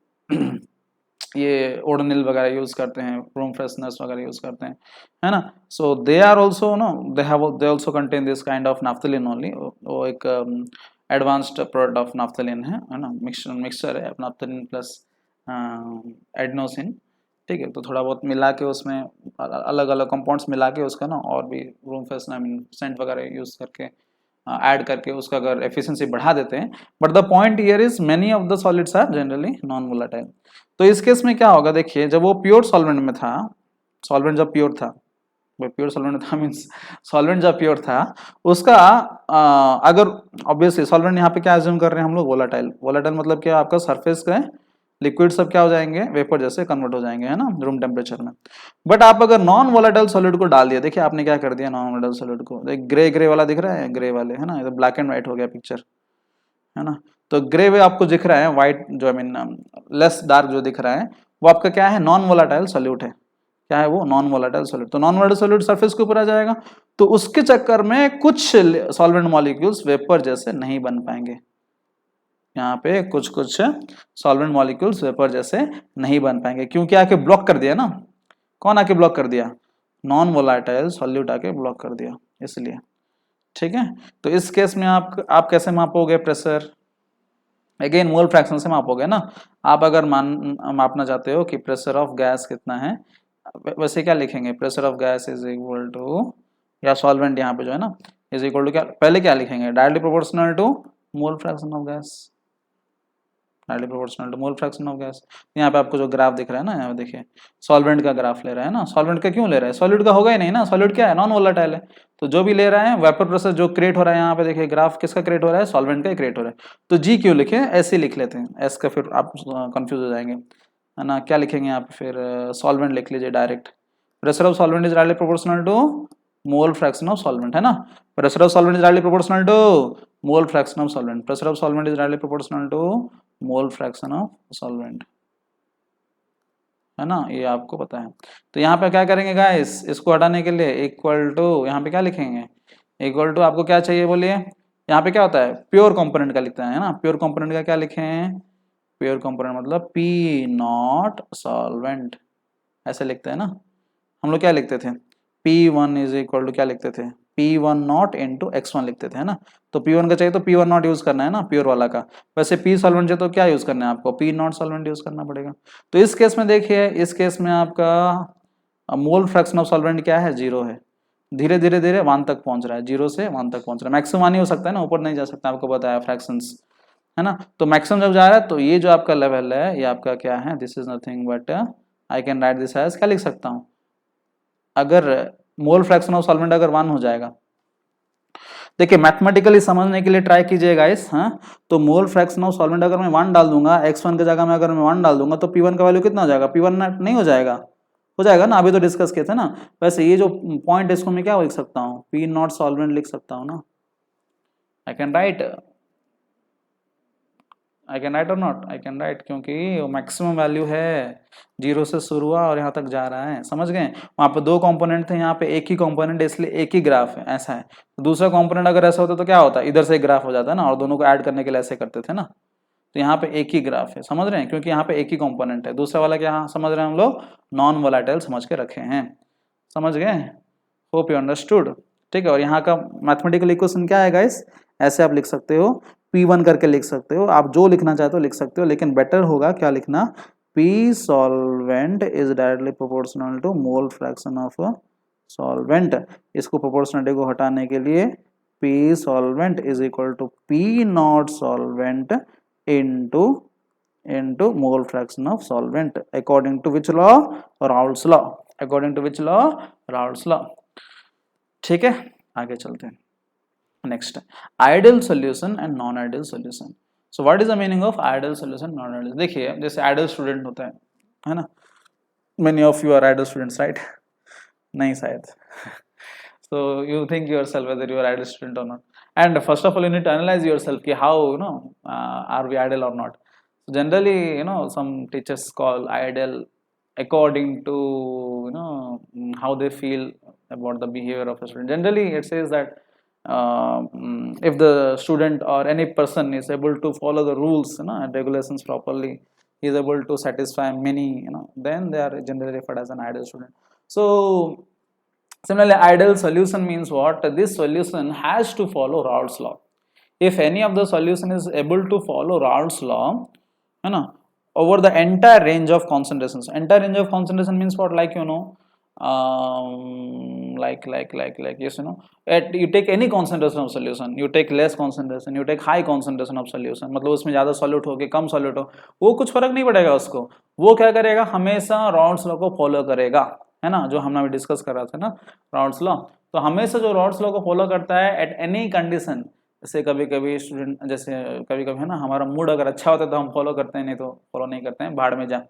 ये ओडोनिल वगैरह यूज करते हैं, रूम फ्रेशनर्स वगैरह यूज करते हैं, है ना। So they are also they also contain this kind of naphthalene only. वो एक एडवांस्ड प्रोडक्ट ऑफ नाफ्थलीन है ना, मिक्सचर है नाफ्थलीन प्लस एडनोसिन। ठीक है, तो थोड़ा बहुत मिला के उसमें अलग अलग कंपाउंड्स मिला के उसका ना और भी room freshener, I mean scent वगैरह यूज करके ऐड करके उसका अगर एफिशिएंसी बढ़ा देते हैं। But the point here is many of the solids are generally non volatile. तो इस केस में क्या होगा, देखिए जब वो प्योर सॉल्वेंट में था, सॉल्वेंट जब प्योर था, प्योर सॉल्वेंट था मींस सॉल्वेंट जब प्योर था, उसका अगर ऑब्वियसली सॉल्वेंट यहाँ पे क्या एज्यूम कर रहे हैं हम लोग, वोलेटाइल। वोलेटाइल मतलब क्या, आपका सरफेस का लिक्विड सब क्या हो जाएंगे, वेपर जैसे कन्वर्ट हो जाएंगे, है ना, रूम टेम्परेचर में। बट आप अगर नॉन वोलेटाइल सॉलिड को डाल दिया, देखिए आपने क्या कर दिया, नॉन वोलेटाइल सॉलिड को, ग्रे ग्रे वाला दिख रहा है, ग्रे वाले, है ना, ये तो ब्लैक एंड व्हाइट हो गया पिक्चर, है ना। तो ग्रे वे आपको दिख रहा है, व्हाइट जो आई मीन लेस डार्क जो दिख रहा है, वो आपका क्या है, नॉन वोलेटाइल सॉल्यूट है। क्या है वो, नॉन वोलेटाइल सॉल्यूट। तो नॉन वोलेटाइल सॉल्यूट सरफेस के ऊपर आ जाएगा, तो उसके चक्कर में कुछ सॉल्वेंट मॉलिक्यूल्स वेपर जैसे नहीं बन पाएंगे। यहाँ पे कुछ सॉल्वेंट मॉलिक्यूल्स वेपर जैसे नहीं बन पाएंगे, क्योंकि आके ब्लॉक कर दिया ना। कौन आके ब्लॉक कर दिया, नॉन वोलेटाइल सॉल्यूट आके ब्लॉक कर दिया, इसलिए। ठीक है, तो इस केस में आप कैसे मापोगे प्रेशर, अगेन मोल फ्रैक्शन से मापोगे ना। आप अगर मापना चाहते हो कि प्रेशर ऑफ गैस कितना है, वैसे क्या लिखेंगे, pressure of gas is equal to, या सॉल्वेंट यहाँ पे जो है ना, इज इक्वल टू क्या, पहले क्या लिखेंगे, directly proportional to mole fraction of gas, directly proportional to mole fraction of gas. यहाँ पे आपको जो ग्राफ दिख रहा है ना, यहाँ पे देखिए सॉल्वेंट का ग्राफ ले रहा है ना, सॉल्वेंट का क्यों ले रहा है, सॉलिड का होगा ही नहीं ना, सॉलिड क्या है, नॉन वोलेटाइल है। तो जो भी ले रहा है वेपर प्रेशर जो क्रिएट हो रहा है, यहाँ पे देखिए ग्राफ किसका क्रिएट हो रहा है, सॉल्वेंट का क्रिएट हो रहा है। तो जी क्यों लिखे, ऐसे लिख लेते हैं, एस का फिर आप कंफ्यूज हो जाएंगे, है ना। क्या लिखेंगे यहाँ पे फिर, सॉल्वेंट लिख लीजिए direct. Pressure of solvent is directly proportional to mole fraction of solvent, है ना। Pressure of solvent is directly proportional to mole fraction of solvent, pressure of solvent is directly proportional to mole fraction of solvent, है ना, ये आपको पता है। तो यहाँ पे क्या करेंगे गाइस, इसको हटाने के लिए इक्वल टू, यहाँ पे क्या लिखेंगे, इक्वल टू, आपको क्या चाहिए बोलिए। यहाँ पे क्या होता है, प्योर कंपोनेंट का लिखता है ना, प्योर कंपोनेंट का क्या लिखें, प्योर कंपोनेंट मतलब पी नॉट सॉल्वेंट, ऐसे लिखते हैं ना। हम लोग क्या लिखते थे, P1 इज इक्वल टू क्या लिखते थे, P1 इंटू x1 लिखते थे, है ना। तो P1 का चाहिए तो P1 यूज करना है ना, प्योर वाला का। वैसे P सॉल्वेंट चाहिए तो क्या यूज करना है आपको, P0 सॉल्वेंट यूज करना पड़ेगा। तो इस केस में देखिए, इस केस में आपका मोल फ्रैक्शन ऑफ सॉल्वेंट क्या है, 0 है। धीरे धीरे धीरे 1 तक पहुंच रहा है, 0 से 1 तक पहुंच रहा है। मैक्सिमम 1 ही हो सकता है ना, ऊपर नहीं जा सकता, आपको बताया फ्रैक्शंस, है ना। तो मैक्सिमम जब जा रहा है तो ये जो आपका लेवल है ये आपका क्या है, this is nothing but I can write this as, क्या लिख सकता हूँ, अगर मोल फ्रैक्शन ऑफ सॉल्वेंट अगर 1 हो जाएगा, देखिए मैथमेटिकली समझने के लिए ट्राई कीजिए गाइस, हाँ। तो मोल फ्रैक्शन ऑफ सॉल्वेंट अगर मैं 1 डाल दूंगा, x1 की जगह में अगर मैं 1 डाल दूंगा तो P1 का वैल्यू कितना हो जाएगा, P1 नहीं हो जाएगा, हो जाएगा ना, अभी तो डिस्कस किए थे ना। वैसे ये जो पॉइंट, इसको मैं क्या लिख सकता हूँ, P0 सॉल्वेंट लिख सकता हूँ ना, I can right, I can right और नॉट, आई कैन राइट, क्योंकि मैक्सिमम वैल्यू है, 0 से शुरू हुआ और यहाँ तक जा रहा है, समझ गए। वहाँ पे 2 कंपोनेंट थे, यहाँ पे एक ही कंपोनेंट है, इसलिए एक ही ग्राफ है, ऐसा है। तो दूसरा कंपोनेंट अगर ऐसा होता तो क्या होता, इधर से एक ग्राफ हो जाता है ना, और दोनों को ऐड करने के लिए ऐसे करते थे ना। तो यहाँ पे एक ही ग्राफ है, समझ रहे हैं, क्योंकि यहाँ पे एक ही कंपोनेंट है। दूसरा वाला क्या समझ रहे हैं हम लोग, नॉन वोलेटाइल समझ के रखे हैं, समझ गए, होप यू अंडरस्टूड। ठीक है, और यहाँ का मैथमेटिकल इक्वेशन क्या है गाइस, ऐसे आप लिख सकते हो, P1 करके लिख सकते हो, आप जो लिखना चाहते हो लिख सकते हो, लेकिन बेटर होगा क्या लिखना, P solvent is directly proportional to mole fraction of solvent. इसको प्रोपोर्शनलिटी को हटाने के लिए P solvent is equal to P0 solvent into mole fraction of solvent, according to which law, Raoult's law, according to which law, Raoult's law। ठीक है, आगे चलते हैं। Next, ideal solution and non ideal solution. So what is the meaning of ideal solution, non ideal. देखिए जैसे आइडियल स्टूडेंट होता है ना, many of you are ideal students right, नहीं शायद। so you think yourself whether you are ideal student or not, and first of all you need to analyze yourself ki how, are we ideal or not. So generally, some teachers call ideal according to, how they feel about the behavior of a student. Generally it says that if the student or any person is able to follow the rules, and regulations properly, he is able to satisfy many, then they are generally referred as an ideal student. So similarly, ideal solution means what? This solution has to follow Raoult's law. If any of the solution is able to follow Raoult's law, over the entire range of concentrations. Entire range of concentration means what? Like yes, you take any concentration of solution, you take less concentration, you take high concentration of solution, मतलब उसमें ज़्यादा सॉल्यूट हो कि कम सॉल्यूट हो, वो कुछ फर्क नहीं पड़ेगा उसको। वो क्या करेगा, हमेशा राउल्ट्स लॉ को फॉलो करेगा, है ना, जो हमने अभी डिस्कस कर रहा था ना, राउल्ट्स लॉ। तो हमेशा जो राउल्ट्स लॉ को फॉलो करता है एट एनी कंडीशन, जैसे कभी कभी स्टूडेंट, जैसे कभी कभी है ना, हमारा मूड अगर अच्छा होता है तो हम फॉलो करते हैं, नहीं तो फॉलो नहीं करते हैं, भाड़ में जा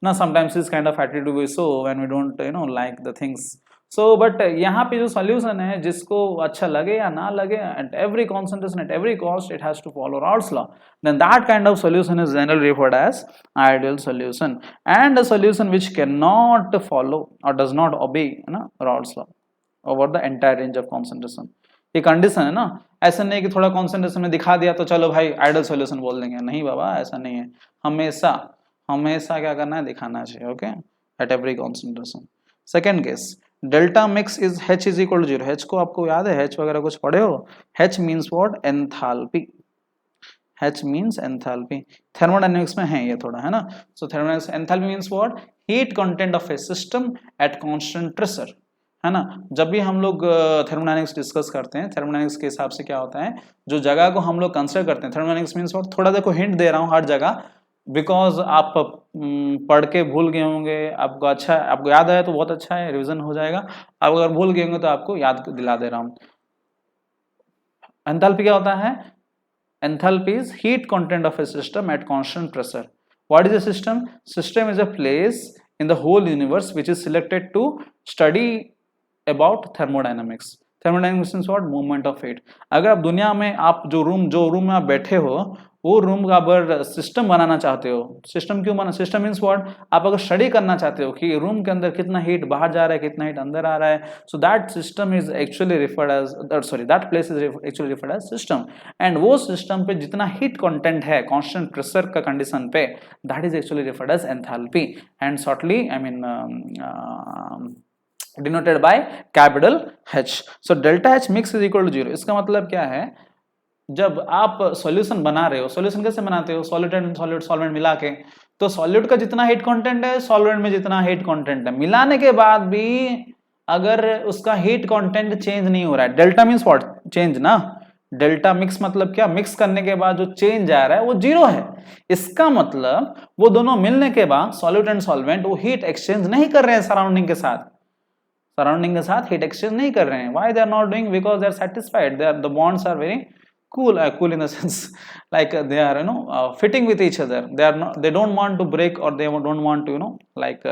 ना। समटाइम्स इस kind of attitude we show when we don't like the things. So but यहाँ पे जो सॉल्यूशन है, जिसको अच्छा लगे या ना लगे, at every concentration, at every cost, it has to follow Raoult's law, then that kind of solution is generally referred as ideal solution. And a solution which cannot follow or does not obey Raoult's law over the entire range of concentration, ये कंडीशन है ना। ऐसा नहीं कि थोड़ा कॉन्सेंट्रेशन में दिखा दिया तो चलो भाई आइडियल सॉल्यूशन बोल देंगे, नहीं बाबा, ऐसा नहीं है। हमेशा हमेशा क्या करना है, दिखाना चाहिए, okay, at every concentration. Second case, delta mix is H is equal to 0। H को आपको याद है, H वगैरह कुछ पढ़े हो? H means what, enthalpy. H means enthalpy, thermodynamics में है ये थोड़ा, है ना। So thermodynamics, enthalpy means what, heat content of a system at constant pressure, है ना। जब भी हम लोग थर्मोडायनेमिक्स डिस्कस करते हैं, थर्मोडायनेमिक्स के हिसाब से क्या होता है, जो जगह को हम लोग कंसिडर करते हैं, थर्मोडायनेमिक्स मीन्स व्हाट, थोड़ा देखो हिंट दे रहा हूँ हर जगह, बिकॉज आप पढ़ के भूल गए होंगे, आपको अच्छा, आपको याद आया तो बहुत अच्छा है, रिवीजन हो जाएगा। आप अगर भूल गए होंगे तो आपको याद दिला दे रहा हूँ। एंथैल्पी क्या होता है? Enthalpy is heat content of a system at constant pressure. What is a system? System is a place in the whole universe which is selected to study about thermodynamics. Thermodynamics means what, movement of heat. अगर आप दुनिया में, आप जो रूम में आप बैठे हो, वो रूम का अगर सिस्टम बनाना चाहते हो, सिस्टम क्यों बना, सिस्टम मींस व्हाट, आप अगर स्टडी करना चाहते हो कि रूम के अंदर कितना हीट बाहर जा रहा है, कितना हीट अंदर आ रहा है, so that system is actually referred as, that place is actually referred as system. And वो सिस्टम पे जितना हीट कंटेंट है कांस्टेंट प्रेशर का कंडीशन पे, that is actually referred as enthalpy. And shortly, I mean denoted by capital H। So delta H mix is equal to 0। इसका मतलब क्या है, जब आप सॉल्यूशन बना रहे हो, सॉल्यूशन कैसे बनाते हो, सॉल्यूट एंड सॉल्यूट सॉल्वेंट मिला के, तो सॉल्यूट का जितना हीट कंटेंट है सॉल्वेंट में जितना हीट कंटेंट है, मिलाने के बाद भी अगर उसका हीट कंटेंट चेंज नहीं हो रहा है, डेल्टा मींस व्हाट, चेंज ना, डेल्टा मिक्स मतलब क्या, मिक्स करने के बाद जो चेंज आ रहा है वो 0 है। इसका मतलब वो दोनों मिलने के बाद सॉल्यूट एंड सॉल्वेंट वो हीट एक्सचेंज नहीं कर रहे हैं सराउंडिंग के साथ, सराउंडिंग के साथ हीट एक्सचेंज नहीं कर रहे हैं। Why they are not doing, because they are satisfied, they are, the bonds are very cool in the sense like they are fitting with each other, they are not, they don't want to break or they don't want to like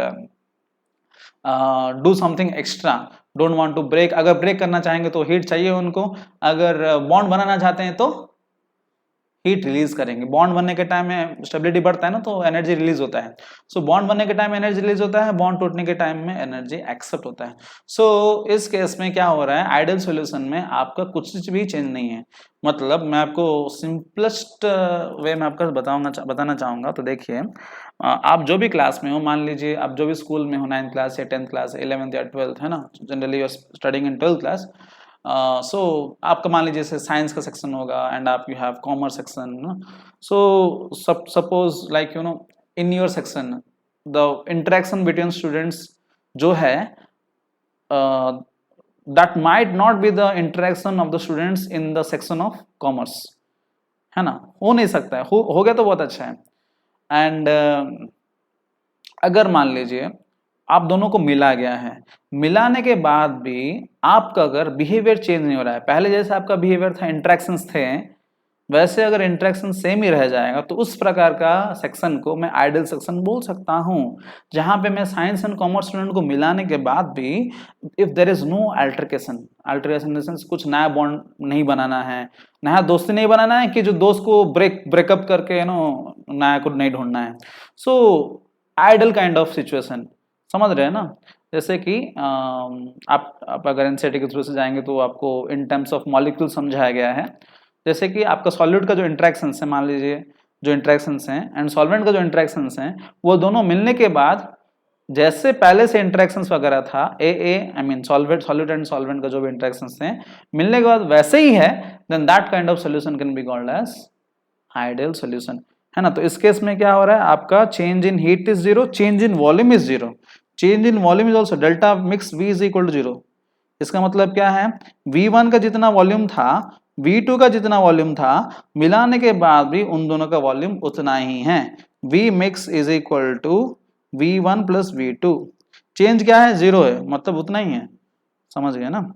do something extra, don't want to break। अगर ब्रेक करना चाहेंगे तो हीट चाहिए उनको, अगर बॉन्ड बनाना चाहते हैं तो हीट रिलीज करेंगे। बॉन्ड बनने के टाइम में स्टेबिलिटी बढ़ता है ना, तो एनर्जी रिलीज होता है। सो बॉन्ड बनने के टाइम एनर्जी रिलीज होता है, बॉन्ड टूटने के टाइम में एनर्जी एक्सेप्ट होता है। सो इस केस में क्या हो रहा है, आइडियल सॉल्यूशन में आपका कुछ भी चेंज नहीं है। मतलब मैं आपको सिंपलेस्ट वे में आपको बताना चाहूंगा। तो देखिए, आप जो भी क्लास में हो, मान लीजिए आप जो भी स्कूल में हो, 9th क्लास या 10th क्लास, 11th या 12th, है ना, generally you are studying in 12th class. So आपका मान लीजिए जैसे साइंस का सेक्शन होगा एंड आप you have commerce section. So suppose like in your section the interaction between students जो है that might not be the interaction of the students in the section of commerce, है ना, हो नहीं सकता है, हो गया तो बहुत अच्छा है। एंड अगर मान लीजिए आप दोनों को मिला गया है, मिलाने के बाद भी आपका अगर बिहेवियर चेंज नहीं हो रहा है, पहले जैसे आपका बिहेवियर था, इंटरेक्शंस थे, वैसे अगर इंटरेक्शन सेम ही रह जाएगा, तो उस प्रकार का सेक्शन को मैं आइडियल सेक्शन बोल सकता हूं, जहां पे मैं साइंस एंड कॉमर्स स्टूडेंट को मिलाने के बाद भी if there is no altercation, alteration in the sense कुछ नया बॉन्ड नहीं बनाना है, नया दोस्ती नहीं बनाना है कि जो दोस्त को ब्रेकअप करके नया कुछ नहीं ढूंढना है। So ideal kind of situation, समझ रहे हैं ना। जैसे कि आप अगर एनसीईआरटी के थ्रू से जाएंगे तो आपको इन टर्म्स ऑफ मॉलिक्यूल समझाया गया है। जैसे कि आपका सॉल्यूट का जो इंटरेक्शंस है, मान लीजिए जो इंटरेक्शंस हैं एंड सॉल्वेंट का जो इंटरेक्शंस हैं, वो दोनों मिलने के बाद जैसे पहले से इंटरेक्शंस वगैरह था, I mean solute and solvent का जो भी इंटरेक्शंस थे, मिलने के बाद वैसे ही है, then that kind of solution can be called as ideal solution, है ना। तो इस केस में क्या हो रहा है, आपका change in heat is 0, change in volume is 0, change in volume is also delta mix V is equal to 0। इसका मतलब क्या है, V1 का जितना वॉल्यूम था, V2 का जितना वॉल्यूम था, मिलाने के बाद भी उन दोनों का वॉल्यूम उतना ही है। V mix is equal to V1 plus V2। Change क्या है, 0 है, मतलब उतना ही है, समझ गए ना।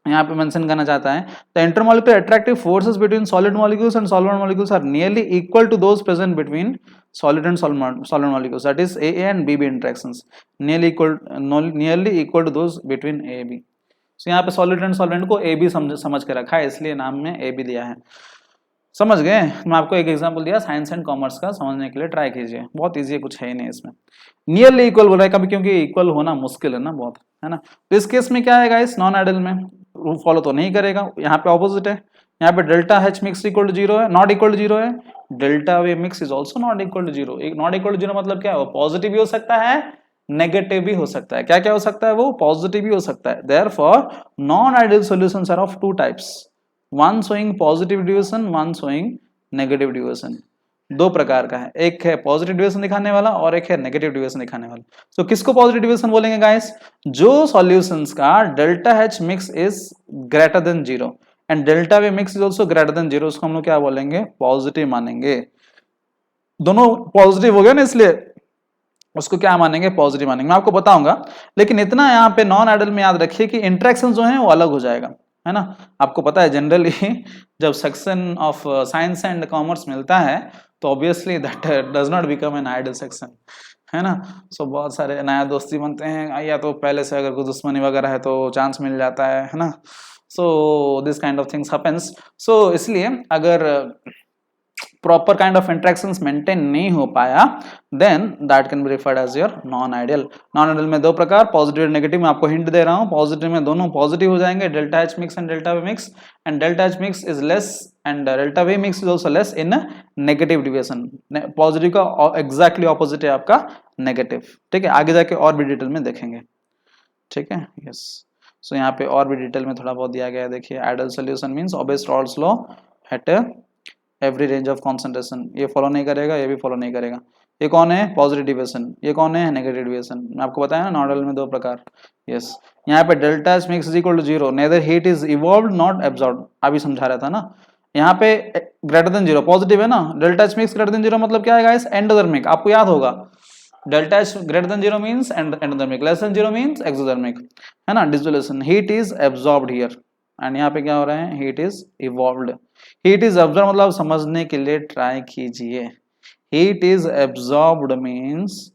यहाँ पे मेंशन करना चाहता है the intermolecular attractive forces between solid molecules and solvent molecules are nearly equal to those present between solid and solvent molecules, that is AA and BB interactions, nearly equal to those between A B। सो यहाँ पे सॉलिड एंड सॉल्वेंट को AB समझ के रखा है, इसलिए नाम में AB दिया है। समझ गए। मैं आपको एक एग्जांपल दिया साइंस एंड कॉमर्स का, समझने के लिए ट्राई कीजिए, बहुत इजी है, कुछ है ही नहीं इसमें। नियरली इक्वल बोल रहा है कभी, क्योंकि इक्वल होना मुश्किल है ना बहुत, है ना। तो इस केस में क्या है गाइस, नॉन आइडियल में रूल फॉलो तो नहीं करेगा। यहाँ पे ऑपोजिट है, यहाँ पे delta H mix equal to 0 है, नॉट इक्वल टू 0 है, delta V mix is also not equal to 0। Not equal to 0 मतलब क्या है, वो पॉजिटिव भी हो सकता है, नेगेटिव भी हो सकता है। क्या क्या हो सकता है, वो पॉजिटिव भी हो सकता है। Therefore non ideal solutions are of two types, one showing positive deviation, one showing negative deviation. दो प्रकार का है, एक है पॉजिटिव डिविजन दिखाने वाला और एक है नेगेटिव डिविजन दिखाने वाला। तो किसको पॉजिटिव डिविजन बोलेंगे गाइस, जो सॉल्यूशंस का delta H mix is greater then 0 and delta V mix is also greater than 0, उसको हम लोग क्या बोलेंगे, पॉजिटिव मानेंगे। दोनों पॉजिटिव हो गया ना, इसलिए उसको क्या मानेंगे, पॉजिटिव मानेंगे। मैं आपको बताऊंगा, लेकिन इतना यहाँ पे नॉन आइडियल में याद रखिए कि इंटरेक्शन जो है वो अलग हो जाएगा, है ना। आपको पता है जनरली जब section of science and commerce मिलता है तो obviously that does not become an ideal section, है ना। सो बहुत सारे नया दोस्ती बनते हैं, या तो पहले से अगर कोई दुश्मनी वगैरह है तो चांस मिल जाता है ना। So this kind of things happens. So इसलिए अगर proper kind of interactions maintain नहीं हो पाया, then that can be referred as your non ideal. Non ideal में दो प्रकार, पॉजिटिव और नेगेटिव। मैं आपको हिंट दे रहा हूं, पॉजिटिव में दोनों पॉजिटिव हो जाएंगे, delta H mix and delta V mix, and delta H mix is less and delta V mix is also less in negative division. Positive का एग्जैक्टली ऑपोजिट है आपका नेगेटिव, ठीक है। आगे जाके और भी डिटेल में देखेंगे। ठीक है, यस। सो यहाँ पे और भी डिटेल में थोड़ा बहुत दिया गया है, देखिए ideal solution means obeys Raoult's law at every range of concentration, ये फॉलो नहीं करेगा, ये भी फॉलो नहीं करेगा। ये कौन है? Positive deviation. ये कौन है? Negative deviation. मैं आपको बताया ना नॉर्मल में दो प्रकार। यस, यहाँ पे delta H mix is equal to zero, neither heat is evolved not absorb, अभी समझा रहा था ना। यहाँ पे ग्रेटर देन जीरो पॉजिटिव है ना, delta H mix greater than zero मतलब क्या है गाइस? एंडोथर्मिक, आपको याद होगा। Delta H greater than zero means endothermic, less than zero means exothermic, है ना। Dissolution, heat is absorbed here, and यहाँ पे क्या हो रहा है? Heat is evolved. Heat is absorb मतलब समझने के लिए ट्राई कीजिए। हीट इज एब्जॉर्ब्ड मींस,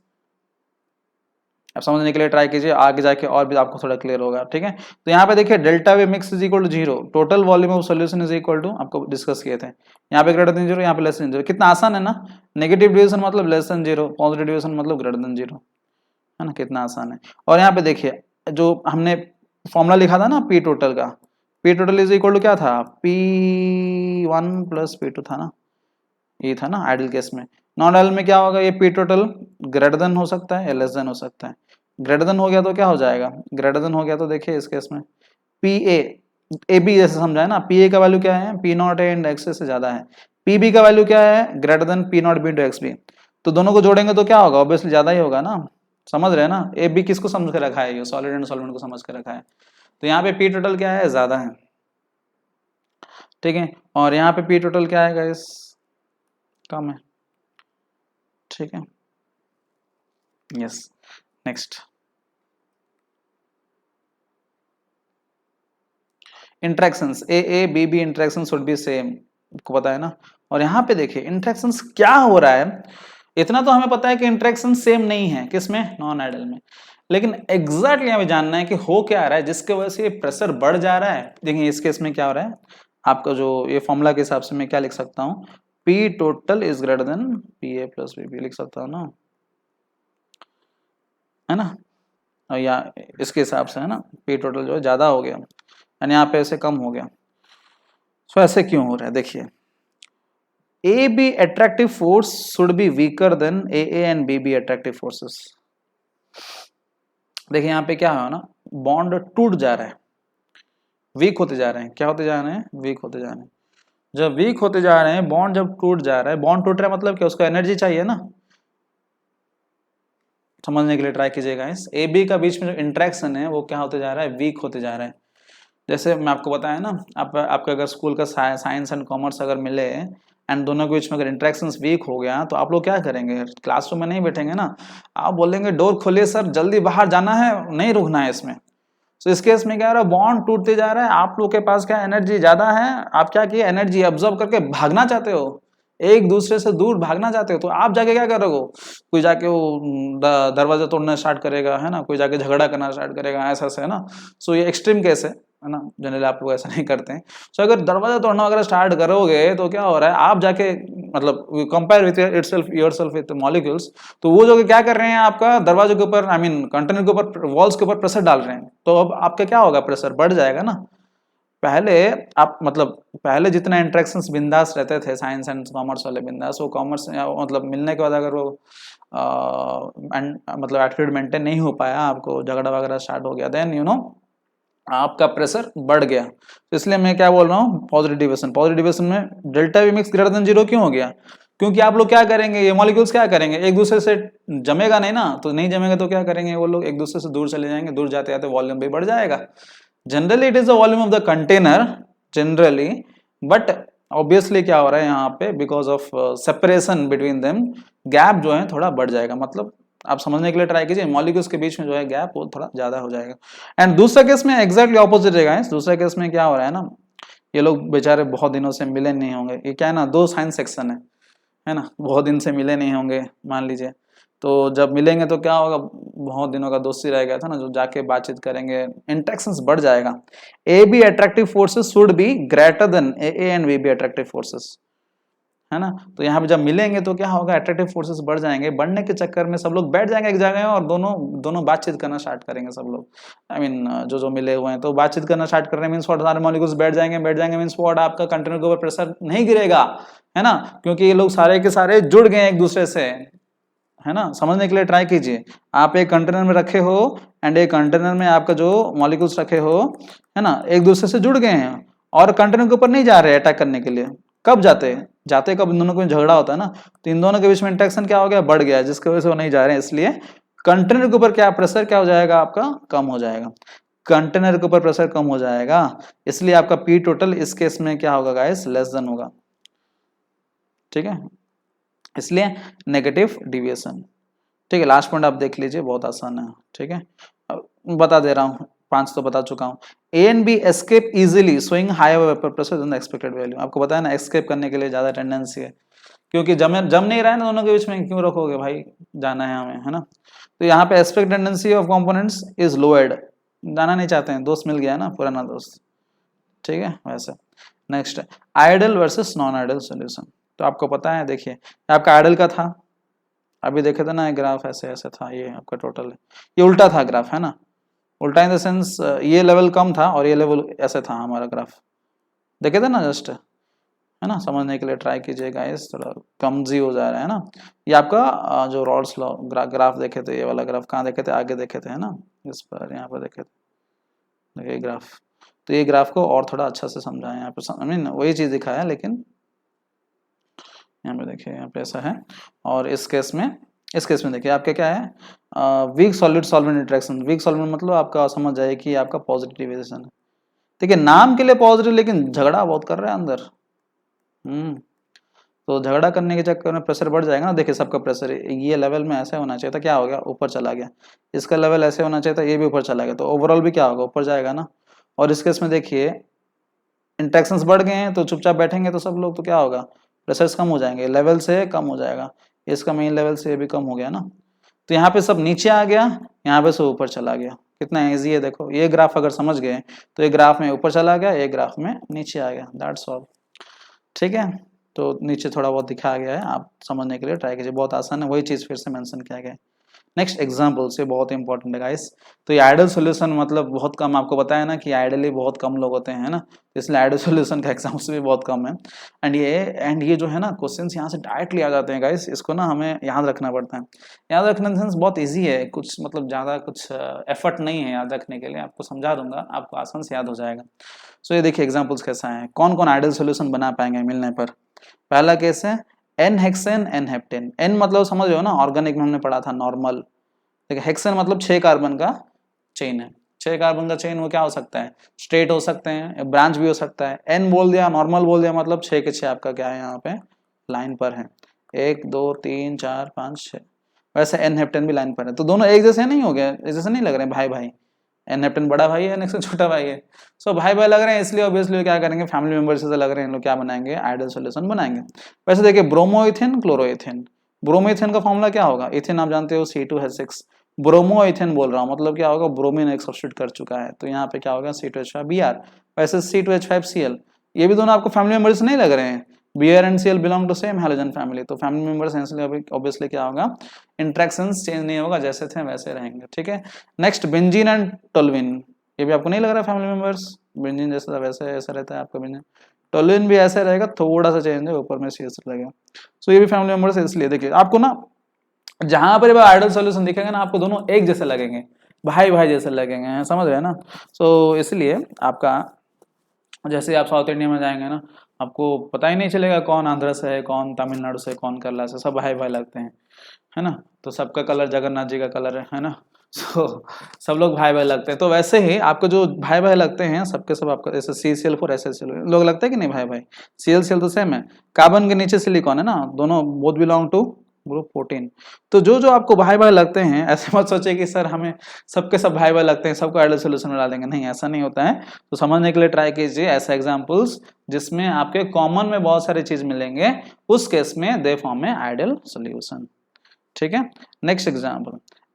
अब समझने के लिए ट्राई कीजिए, आगे जाके और भी आपको थोड़ा क्लियर होगा, ठीक है। तो यहाँ पे देखिए delta V mix is equal to zero, total volume of solution is equal to, आपको डिस्कस किए थे, यहाँ पे ग्रेटर देन जीरो, यहाँ पे लेस देन जीरो। कितना आसान है ना। नेगेटिव डिविजन मतलब less than zero, positive division मतलब ग्रेटर देन जीरो, है ना, कितना आसान है। और यहाँ पे देखिए जो हमने फॉर्मूला लिखा था ना पी टोटल का, P total is equal to क्या था? P1 प्लस P2 था ना, ये था ना आइडियल केस में। नॉन आइडियल में क्या होगा? ये पी टोटल ग्रेटर देन हो सकता है या लेस देन हो सकता है। ग्रेटर देन हो गया तो क्या हो जाएगा? ग्रेटर देन हो गया तो देखिए इस केस में पी ए बी जैसे समझा है ना, पी ए का वैल्यू क्या है? P naught A and X से ज्यादा है। पी बी का वैल्यू क्या है? Greater than P naught B into X B. तो दोनों को जोड़ेंगे तो क्या होगा? ऑब्वियसली ज्यादा ही होगा ना, समझ रहे हैं ना। ए बी किसको समझ के रखा है? ये सॉलिड एंड सॉल्वेंट को समझ के रखा है। तो यहाँ पे पी टोटल क्या है? ज्यादा है, ठीक है। और यहाँ पे पी टोटल क्या है गाइस? कम है, ठीक है, yes. Next, interactions A A B B interaction should be same, आपको पता है ना। और यहाँ पे देखिए इंटरेक्शंस क्या हो रहा है, इतना तो हमें पता है कि इंटरेक्शन सेम नहीं है किसमें? नॉन आइडियल में। लेकिन एग्जैक्टली हमें जानना है कि हो क्या रहा है जिसके वजह से ये प्रेशर बढ़ जा रहा है। देखिए इस केस में क्या हो रहा है, आपका जो ये फॉर्मूला के हिसाब से मैं क्या लिख सकता हूँ? P total is greater than P A plus B B, लिख सकता हूँ ना, है ना। और या इसके हिसाब से है ना, पी टोटल जो है ज्यादा हो गया यानी यहाँ पे ऐसे कम हो गया। सो ऐसे क्यों हो रहा है? देखिए A B attractive force should be weaker than A and B B attractive forces. देखिए यहाँ पे क्या है ना, बॉन्ड टूट जा रहा है, वीक होते जा रहे हैं। क्या होते जा रहे हैं? वीक होते जा रहे हैं। जब वीक होते जा रहे हैं, बॉन्ड जब टूट जा रहा है, बॉन्ड टूट रहा है मतलब क्या? उसको एनर्जी चाहिए ना। समझने के लिए ट्राई कीजिएगा, इस ए बी का बीच में जो इंट्रैक्शन है वो क्या होते जा रहा है? वीक होते जा रहा है। जैसे मैं आपको बताया ना, आपका अगर स्कूल का साइंस एंड कॉमर्स अगर मिले एंड दोनों के बीच में अगर इंट्रैक्शंस वीक हो गया तो आप लोग क्या करेंगे? क्लासरूम में नहीं बैठेंगे ना, आप बोलेंगे डोर खोलिए सर, जल्दी बाहर जाना है, नहीं रुकना है इसमें। तो इस केस में क्या हो रहा है? बॉन्ड टूटते जा रहा है, आप लोग के पास क्या एनर्जी ज्यादा है, आप क्या किए? एनर्जी अब्जॉर्ब करके भागना चाहते हो, एक दूसरे से दूर भागना चाहते हो। तो आप जाके क्या करोगे? कोई जाके वो दरवाजा तोड़ना स्टार्ट करेगा, है ना, कोई जाके झगड़ा करना स्टार्ट करेगा, ऐसा है ना। सो ये एक्सट्रीम केस है ना, जनरली आप लोग ऐसा नहीं करते हैं। सो अगर दरवाजा तोड़ना वगैरह स्टार्ट करोगे तो क्या हो रहा है? आप जाके मतलब compare with yourself with molecules, तो वो जो क्या कर रहे हैं, आपका दरवाजे के ऊपर, आई मीन कंटेनर के ऊपर, वॉल्स के ऊपर प्रेशर डाल रहे हैं। तो अब आपका क्या होगा? प्रेशर बढ़ जाएगा ना। पहले आप मतलब पहले जितना इंटरेक्शंस बिंदास रहते थे साइंस एंड कॉमर्स वाले बिंदास, वो कॉमर्स मतलब मिलने के बाद अगर वो मतलब एटीट्यूड मेंटेन नहीं हो पाया, आपको झगड़ा वगैरह स्टार्ट हो गया, देन यू नो आपका प्रेशर बढ़ गया। तो इसलिए मैं क्या बोल रहा हूँ, पॉजिटिव डिविएशन। पॉजिटिव डिविएशन में delta V mix greater than zero क्यों हो गया? क्योंकि आप लोग क्या करेंगे, ये मॉलिक्यूल्स क्या करेंगे? एक दूसरे से जमेगा नहीं ना, तो नहीं जमेगा तो क्या करेंगे? वो लोग एक दूसरे से दूर चले जाएंगे, दूर जाते जाते वॉल्यूम भी बढ़ जाएगा। Generally it is the volume of the container generally, but obviously क्या हो रहा है यहाँ पे, because of separation between them, gap जो है थोड़ा बढ़ जाएगा। मतलब आप समझने के लिए ट्राई कीजिए, मॉलिक्यूल्स के बीच में जो है गैप वो थोड़ा ज्यादा हो जाएगा। एंड दूसरा केस में एग्जैक्टली ऑपोजिट रहेगा। दूसरा केस में क्या हो रहा है ना, ये लोग बेचारे बहुत दिनों से मिले नहीं होंगे, ये क्या है ना, दो साइंस सेक्शन है ना, बहुत दिन से मिले नहीं होंगे मान लीजिए, तो जब मिलेंगे तो क्या होगा? बहुत दिनों का दोस्ती रह गया था ना, जो जाके बातचीत करेंगे, इंटरेक्शंस बढ़ जाएगा। A B attractive forces should be greater than A and B B attractive forces, है ना। तो यहाँ पे जब मिलेंगे तो क्या होगा? अट्रैक्टिव फोर्सेस बढ़ जाएंगे, बढ़ने के चक्कर में सब लोग बैठ जाएंगे एक जगह और दोनों बातचीत करना स्टार्ट करेंगे सब लोग। आई मीन जो मिले हुए हैं तो बातचीत करना स्टार्ट कर रहे हैं, मीन्स व्हाट, सारे मॉलिक्यूल्स बैठ जाएंगे मीन्स व्हाट, आपका कंटेनर के ऊपर प्रेशर नहीं गिरेगा, है ना, क्योंकि ये लोग सारे के सारे जुड़ गए एक दूसरे से, है ना, समझने के लिए ट्राई कीजिए। आप एक कंटेनर में रखे हो एंड एक कंटेनर में आपका जो मॉलिक्यूल्स रखे हो, है ना, एक दूसरे से जुड़ गए हैं और कंटेनर के ऊपर नहीं जा रहे अटैक करने के लिए। कब जाते हैं? जाते कब इन दोनों को झगड़ा होता है ना, तो इन दोनों के बीच में इंटरेक्शन क्या हो गया, बढ़ गया, जिसकी वजह से वो नहीं जा रहे हैं, इसलिए कंटेनर के ऊपर क्या प्रेशर क्या हो जाएगा आपका, कम हो जाएगा। कंटेनर के ऊपर प्रेशर कम हो जाएगा, इसलिए आपका पी टोटल इस केस में क्या होगा गाइस, लेस देन होगा। ठीक है, इसलिए नेगेटिव डिविएशन। ठीक है, लास्ट पॉइंट आप देख लीजिए, बहुत आसान है। ठीक है, बता दे रहा हूँ, 5 तो बता चुका हूँ। A and B escape easily showing higher vapour pressure than the expected value. आपको पता है ना, एस्केप करने के लिए ज्यादा टेंडेंसी है, क्योंकि जम नहीं रहा है ना दोनों के बीच में, क्यों रखोगे भाई, जाना है हमें, है ना। तो यहाँ पे aspect tendency of components is Lloyd, जाना नहीं चाहते हैं, दोस्त मिल गया ना, पुराना दोस्त। ठीक है, वैसे next ideal versus non ideal solution. तो आपको पता है, देखिए आपका आइडल का था, अभी देखे थे ना ग्राफ, ऐसे ऐसे था, ये आपका टोटल है, ये उल्टा था ग्राफ, है ना, उल्टा इन द सेंस ये लेवल कम था और ये लेवल ऐसे था हमारा ग्राफ, देखे थे ना जस्ट, है ना। समझने के लिए ट्राई कीजिएगा, इस थोड़ा कमजी हो जा रहा है ना। ये आपका जो रॉड्स लॉ ग्राफ देखे थे, ये वाला ग्राफ कहाँ देखे थे, आगे देखे थे, है ना, इस पर यहाँ पर देखे थे, देखिए ग्राफ। तो ये ग्राफ को और थोड़ा अच्छा से समझाएं, यहाँ पे आई मीन वही चीज दिखाया, लेकिन यहाँ पे देखिए, यहाँ पे ऐसा है। और इस केस में देखिए आपके क्या है, weak solid solvent interaction. Weak solvent मतलब आपका समझ जाए कि आपका पॉजिटिव डिविएशन है। ठीक है, नाम के लिए पॉजिटिव, लेकिन झगड़ा बहुत कर रहे हैं अंदर। तो झगड़ा करने के चक्कर में प्रेशर बढ़ जाएगा ना। देखिए सबका प्रेशर ये लेवल में ऐसे होना चाहिए था, क्या हो गया, ऊपर चला गया। इसका लेवल ऐसे होना चाहिए था, ये भी ऊपर चला गया, तो ओवरऑल भी क्या होगा, ऊपर जाएगा ना। और इस केस में देखिए इंट्रैक्शंस बढ़ गए हैं, तो चुपचाप बैठेंगे तो सब लोग, तो क्या होगा, प्रेशर्स कम हो जाएंगे, लेवल से कम हो जाएगा। इसका मेन लेवल से ये भी कम हो गया ना। तो यहाँ पे सब नीचे आ गया, यहाँ पे सब ऊपर चला गया। कितना इजी है, देखो ये ग्राफ अगर समझ गए तो ये ग्राफ में ऊपर चला गया, ये ग्राफ में नीचे आ गया, दैट्स ऑल। ठीक है, तो नीचे थोड़ा बहुत दिखाया गया है, आप समझने के लिए ट्राई कीजिए, बहुत आसान है, वही चीज फिर से मेंशन किया गया है। नेक्स्ट एग्जाम्पल से बहुत इंपॉर्टेंट है गाइस। तो ये आइडल सॉल्यूशन मतलब बहुत कम, आपको पता है ना कि आइडली बहुत कम लोग होते हैं ना, इसलिए आइडल सॉल्यूशन का एग्जाम्स भी बहुत कम है। एंड ये जो है ना क्वेश्चंस यहाँ से डायरेक्टली आ जाते हैं गाइस, इसको ना हमें याद रखना पड़ता है। याद रखना सेंस बहुत ईजी है, कुछ मतलब ज़्यादा कुछ एफर्ट नहीं है याद रखने के लिए, आपको समझा दूंगा, आपको आसान से याद हो जाएगा। सो ये देखिए एग्जाम्पल्स कैसा है, कौन कौन आइडल सॉल्यूशन बना पाएंगे मिलने पर। पहला केस है n hexane n heptane. N मतलब समझ रहे हो ना, ऑर्गेनिक में हमने पढ़ा था नॉर्मल। देखिए हेक्सेन मतलब 6 कार्बन का चेन है, 6 कार्बन का चेन वो क्या हो सकता है, स्ट्रेट हो सकते हैं, ब्रांच भी हो सकता है। एन बोल दिया, नॉर्मल बोल दिया, मतलब 6 के 6 आपका क्या है यहाँ पे लाइन पर है, 1 2 3 4 5 6। वैसे एन हेप्टेन भी लाइन पर है, तो दोनों एक जैसे नहीं हो गए, एक जैसे नहीं लग रहे भाई भाई। एन हेप्टेन बड़ा भाई है, एन हेक्सेन छोटा भाई है, सो भाई भाई लग रहे हैं, इसलिए ऑब्वियसली क्या करेंगे, फैमिली मेंबर्स से लग रहे हैं, लोग क्या बनाएंगे, आइडल सॉल्यूशन बनाएंगे। वैसे देखिए ब्रोमोइथेन क्लोरोइथेन, ब्रोमोइथेन का फॉर्मूला क्या होगा, इथेन आप जानते हो C2H6, ब्रोमोइथेन बोल रहा हूँ, मतलब क्या होगा, ब्रोमीन एक सब्स्टिट्यूट कर चुका है, तो यहाँ पे क्या होगा C2H5Br। वैसे C2H5Cl, ये भी दोनों आपको फैमिली मेंबर्स नहीं लग रहे हैं, Br and Cl belong to same halogen family, तो फैमिली मेंबर्स ऑब्वियसली क्या होगा, इंट्रैक्शंस चेंज नहीं होगा, जैसे थे वैसे रहेंगे। ठीक है, नेक्स्ट बेंजीन एंड टोल्यूइन, ये भी आपको नहीं लग रहा फैमिली मेंबर्स, बेंजीन जैसा वैसे ऐसा रहता है आपका बेंजीन, टोल्यूइन भी ऐसे रहेगा, थोड़ा सा चेंज है, ऊपर में CH लगेगा। सो ये भी फैमिली मेंबर्स है, इसलिए देखिए आपको ना जहां पर आइडल सॉल्यूशन दिखेगा ना, आपको दोनों एक जैसे लगेंगे, भाई भाई जैसे लगेंगे, समझ रहे हैं ना। सो इसलिए आपका जैसे आप साउथ इंडिया में जाएंगे ना, आपको पता ही नहीं चलेगा कौन आंध्र से है, कौन तमिलनाडु से, कौन केरला से, सब भाई भाई लगते हैं, है ना। तो सबका कलर जगन्नाथ जी का कलर है ना। सो सब लोग भाई भाई लगते हैं, तो वैसे ही आपको जो भाई भाई लगते हैं सबके सब आपका जैसे CCl4 SSL लोग लगते हैं कि नहीं भाई भाई, CL तो सेम है, कार्बन के नीचे सिलिकॉन है ना, दोनों बोथ बिलोंग टू ग्रुप 14। तो जो जो आपको भाई भाई लगते हैं, ऐसे मत सोचे कि सर हमें सबके सब भाई भाई लगते हैं, सबको आइडल सॉल्यूशन में डाल देंगे, नहीं ऐसा नहीं होता है। तो समझने के लिए ट्राई कीजिए ऐसे एग्जांपल्स जिसमें आपके कॉमन में बहुत सारी चीज मिलेंगे, उस केस में दे फॉर्म में आइडल सॉल्यूशन। ठीक है, next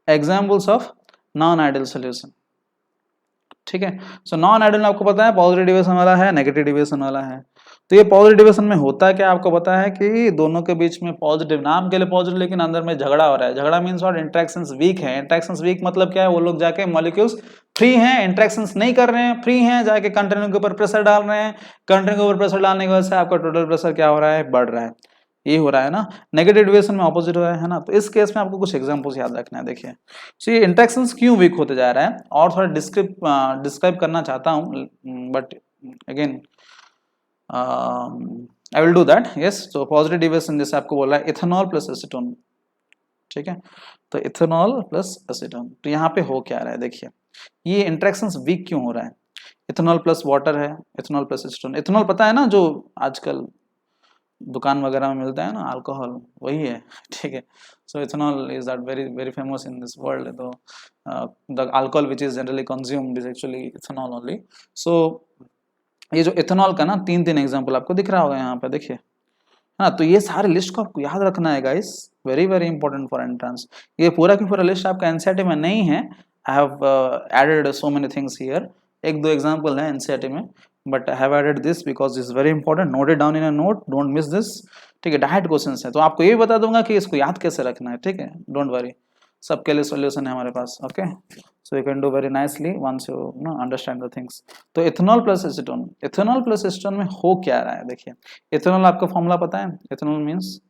examples of non ideal solution. ठीक है, सो नॉन आइडल आपको पता है पॉजिटिव डिविएशन वाला है, नेगेटिव डिविएशन वाला है। तो ये पॉजिटिव डिविएशन में होता है क्या, आपको पता है कि दोनों के बीच में पॉजिटिव, नाम के लिए पॉजिटिव, लेकिन अंदर में झगड़ा हो रहा है। झगड़ा मींस व्हाट, इंटरेक्शंस वीक है। इंटरेक्शंस वीक मतलब क्या है, वो लोग जाके मॉलिक्यूल्स फ्री हैं, इंटरेक्शंस नहीं कर रहे हैं, फ्री हैं, जाके कंटेनर के ऊपर प्रेशर डाल रहे हैं, कंटेनर के ऊपर प्रेशर डालने की वजह से आपका टोटल प्रेशर क्या हो रहा है, बढ़ रहा है। ये हो रहा है ना, नेगेटिव डेविएशन में ऑपोजिट हो रहा है ना। तो इस केस में आपको कुछ एग्जांपल्स याद रखना है। देखिए सो ये इंटरेक्शंस क्यों वीक होते जा रहा है, और थोड़ा डिस्क्राइब करना चाहता हूँ, but again I will do that. Yes, तो पॉजिटिव डेविएशन जैसे आपको बोला है इथेनॉल प्लस एसीटोन, ठीक है, तो इथेनॉल प्लस एसीटोन, तो यहाँ पे हो क्या रहा है, देखिए ये इंटरेक्शंस वीक क्यों हो रहा है। इथेनॉल प्लस वाटर है, इथेनॉल प्लस एसीटोन। इथेनॉल पता है ना, जो आजकल दुकान वगैरह में मिलता है ना अल्कोहल, वही है, ठीक है। So ethanol is that very very famous in this world, तो the alcohol which is generally consumed is actually ethanol only. So ये जो इथेनॉल का ना तीन एग्जांपल आपको दिख रहा होगा यहाँ पे, देखिए, हाँ, तो ये सारे लिस्ट को आपको याद रखना है guys, very very important for entrance. ये पूरा की पूरा लिस्ट आपका एनसीईआरटी में नहीं है, I have added so many things here, एक दो एग्जांपल है एनसीईआरटी में, but I have added this because is very important, note it down in a note, don't miss this, ठीक है। डायरेक्ट क्वेश्चंस है, तो आपको ये बता दूंगा कि इसको याद कैसे रखना है, ठीक है, डोंट वरी, सबके लिए सॉल्यूशन है हमारे पास, okay. So you can do very nicely once you know understand the things. तो ethanol plus acetone, ethanol plus acetone में हो क्या रहा है, देखिए इथेनॉल आपका फॉर्मूला पता है, इथेनॉल मींस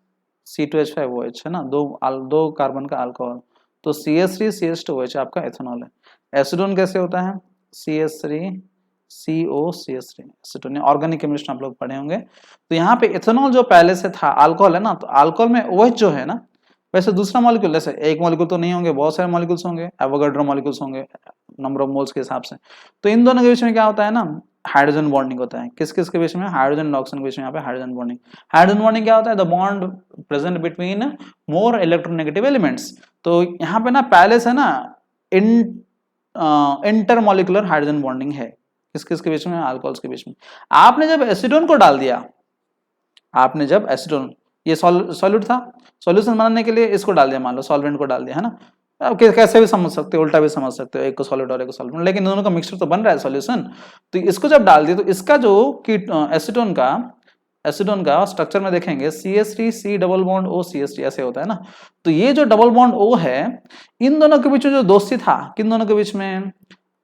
C2H5OH है ना, दो कार्बन का अल्कोहल, तो CH3CH2OH आपका इथेनॉल है। एसीटोन कैसे होता है, CH3COCH3, एसीटोन ऑर्गेनिक केमिस्ट्री आप लोग पढ़े होंगे। तो यहाँ पे इथेनॉल जो पहले से था अल्कोहल है ना, तो अल्कोहल में OH जो है ना, वैसे दूसरा मॉलिक्यूल, जैसे एक मॉलिक्यूल तो नहीं होंगे, बहुत सारे मॉलिक्यूल्स होंगे, एवोगाड्रो मॉलिक्यूल्स होंगे नंबर ऑफ मोल्स के हिसाब से। तो इन दोनों के बीच में क्या होता है ना, हाइड्रोजन बॉन्डिंग होता है। किस किस के बीच में, हाइड्रोजन और ऑक्सीजन के बीच में यहाँ पे हाइड्रोजन बॉन्डिंग। हाइड्रोजन बॉन्डिंग क्या होता है, the bond present between more electronegative elements. तो यहाँ पे ना पहले से ना इंटरमॉलिक्यूलर हाइड्रोजन बॉन्डिंग है, किस किस के बीच में, अल्कोहल्स के बीच में। आपने जब एसीटोन को डाल दिया, आपने जब एसीटोन, ये सॉल्यूट था, सॉल्यूशन बनाने के लिए इसको डाल दिया, मान लो सॉल्वेंट को डाल दिया है ना, अब कैसे भी समझ सकते हो, उल्टा भी समझ सकते हो, एक को सॉलिड और एक को सॉल्वेंट, लेकिन दोनों का मिक्सचर तो बन रहा है सॉल्यूशन। तो इसको जब डाल दिया, तो इसका जो एसीटोन का स्ट्रक्चर में देखेंगे CH3C double bond O CH3 ऐसे होता है ना। तो ये जो डबल बॉन्ड O है, इन दोनों के बीच में जो दोस्ती था, किन दोनों के बीच में,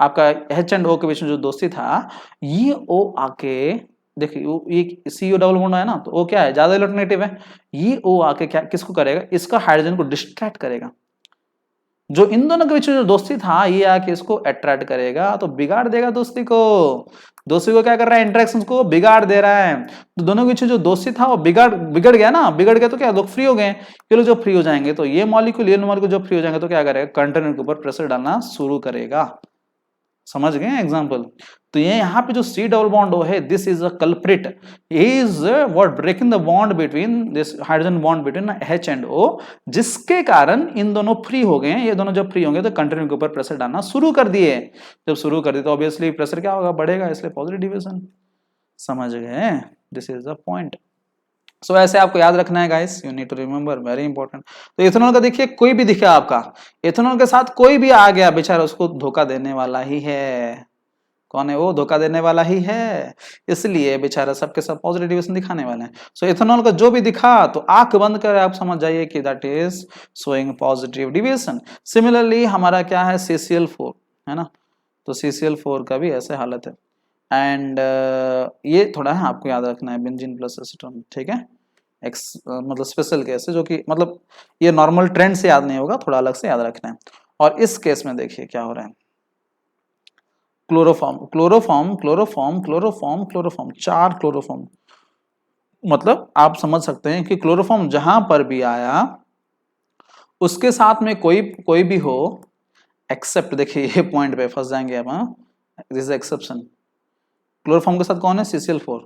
आपका H एंड O के बीच में जो दोस्ती था, ये O आके, देखिए ये CO डबल बॉन्ड है ना, तो O क्या है, ज्यादा इलेक्ट्रोनेगेटिव है, ये O आके क्या किसको करेगा, इसका हाइड्रोजन को डिस्ट्रैक्ट करेगा। जो इन दोनों के बीच में जो दोस्ती था, ये आके इसको अट्रैक्ट करेगा, तो बिगाड़ देगा दोस्ती को। दोस्ती को क्या कर रहा है, इंटरेक्शंस को बिगाड़ दे रहा है। तो दोनों के बीच जो दोस्ती था वो बिगड़ गया ना, बिगड़ गया तो क्या, लोग फ्री हो गए। ये लोग जो फ्री हो जाएंगे, तो ये मॉलिक्यूल जो फ्री हो जाएंगे, तो क्या करेगा, कंटेनर के ऊपर प्रेशर डालना शुरू करेगा। समझ गए एग्जाम्पल। तो ये यहाँ पे जो C डबल बॉन्ड O है, this is a culprit, is what breaking the bond between this hydrogen bond between H and O, जिसके कारण इन दोनों फ्री हो गए। ये दोनों जब फ्री होंगे तो कंटेनर के ऊपर प्रेशर डालना शुरू कर दिए। जब शुरू कर दिए तो ऑब्वियसली प्रेशर क्या होगा, बढ़ेगा, इसलिए पॉजिटिव डिविजन। समझ गए, this is the point. So ऐसे आपको याद रखना है guys, you need to remember, very important. तो इथेनॉल का देखिए, कोई भी दिखा आपका, इथेनॉल के साथ कोई भी आ गया, बेचारा उसको धोखा देने वाला ही है। कौन है वो, धोखा देने वाला ही है, इसलिए बेचारा सबके सब पॉजिटिव डिविजन दिखाने वाले हैं। सो इथेनॉल का जो भी दिखा, तो आंख बंद कर आप समझ जाइए कि that is showing positive division. Similarly हमारा क्या है, CCl4 है ना, तो CCl4 का भी ऐसे हालत है। एंड ये थोड़ा है आपको याद रखना है, बेंजीन प्लस एसीटोन, ठीक है, मतलब स्पेशल केस है, जो कि मतलब ये नॉर्मल ट्रेंड से याद नहीं होगा, थोड़ा अलग से याद रखना है। और इस केस में देखिए क्या हो रहा है, chloroform chloroform chloroform chloroform chloroform, 4 chloroform. मतलब आप समझ सकते हैं कि क्लोरोफॉर्म जहां पर भी आया, उसके साथ में कोई भी हो, एक्सेप्ट, देखिए ये पॉइंट पे फंस जाएंगे आप, दिस इज एक्सेप्शन। क्लोरोफॉर्म के साथ कौन है, CCl4।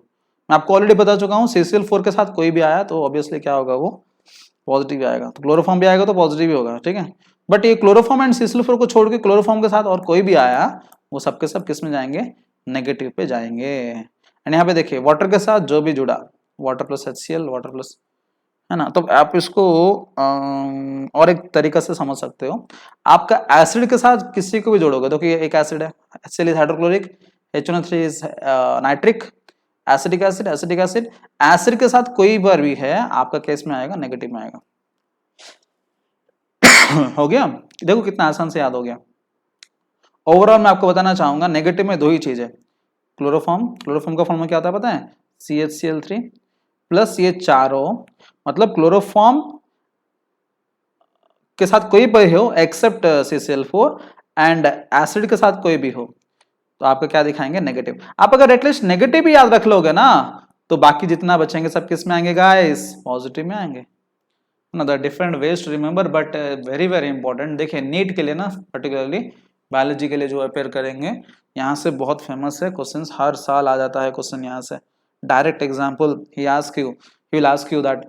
मैं आपको ऑलरेडी बता चुका हूँ, CCl4 के साथ कोई भी आया तो ऑब्वियसली क्या होगा, वो पॉजिटिव आएगा। तो क्लोरोफॉर्म भी आएगा तो पॉजिटिव ही होगा, ठीक है। बट ये क्लोरोफॉर्म एंड CCl4 को छोड़ के क्लोरोफॉर्म के साथ और कोई भी आया, वो सबके सब किस में जाएंगे, नेगेटिव पे जाएंगे। एंड यहाँ पे देखिए वाटर के साथ जो भी जुड़ा, water plus HCl, water plus, है ना। तो आप इसको और एक तरीका से समझ सकते हो, आपका एसिड के साथ किसी को भी जोड़ोगे, तो एक एसिड है, HCl is hydrochloric, HNO3 is nitric, acidic acid, acidic acid, acid के साथ कोई बार भी है, आपका केस में आएगा, नेगेटिव में आएगा। हो गया, देखो कितना आसान से याद हो गया। ओवरऑल मैं आपको बताना चाहूंगा, नेगेटिव में दो ही चीज है, क्लोरोफॉर्म का फॉर्मूला क्या होता है पता है, CHCl3, प्लस ये चारों, मतलब क्लोरोफॉर्म के साथ कोई भी हो एक्सेप्ट CCl4 एंड एसिड के साथ कोई भी हो तो आपका क्या दिखाएंगे, नेगेटिव। आप अगर एटलीस्ट नेगेटिव ही याद रख लोगे ना तो बाकी जितना बचेंगे सब किस में आएंगे गाइस, पॉजिटिव में आएंगे ना। The different ways to remember but very very important. देखिए नीट के लिए ना पर्टिकुलरली बायोलॉजी के लिए जो अपेयर करेंगे यहाँ से बहुत फेमस है क्वेश्चंस, हर साल आ जाता है क्वेश्चन यहाँ से direct example. He will ask you that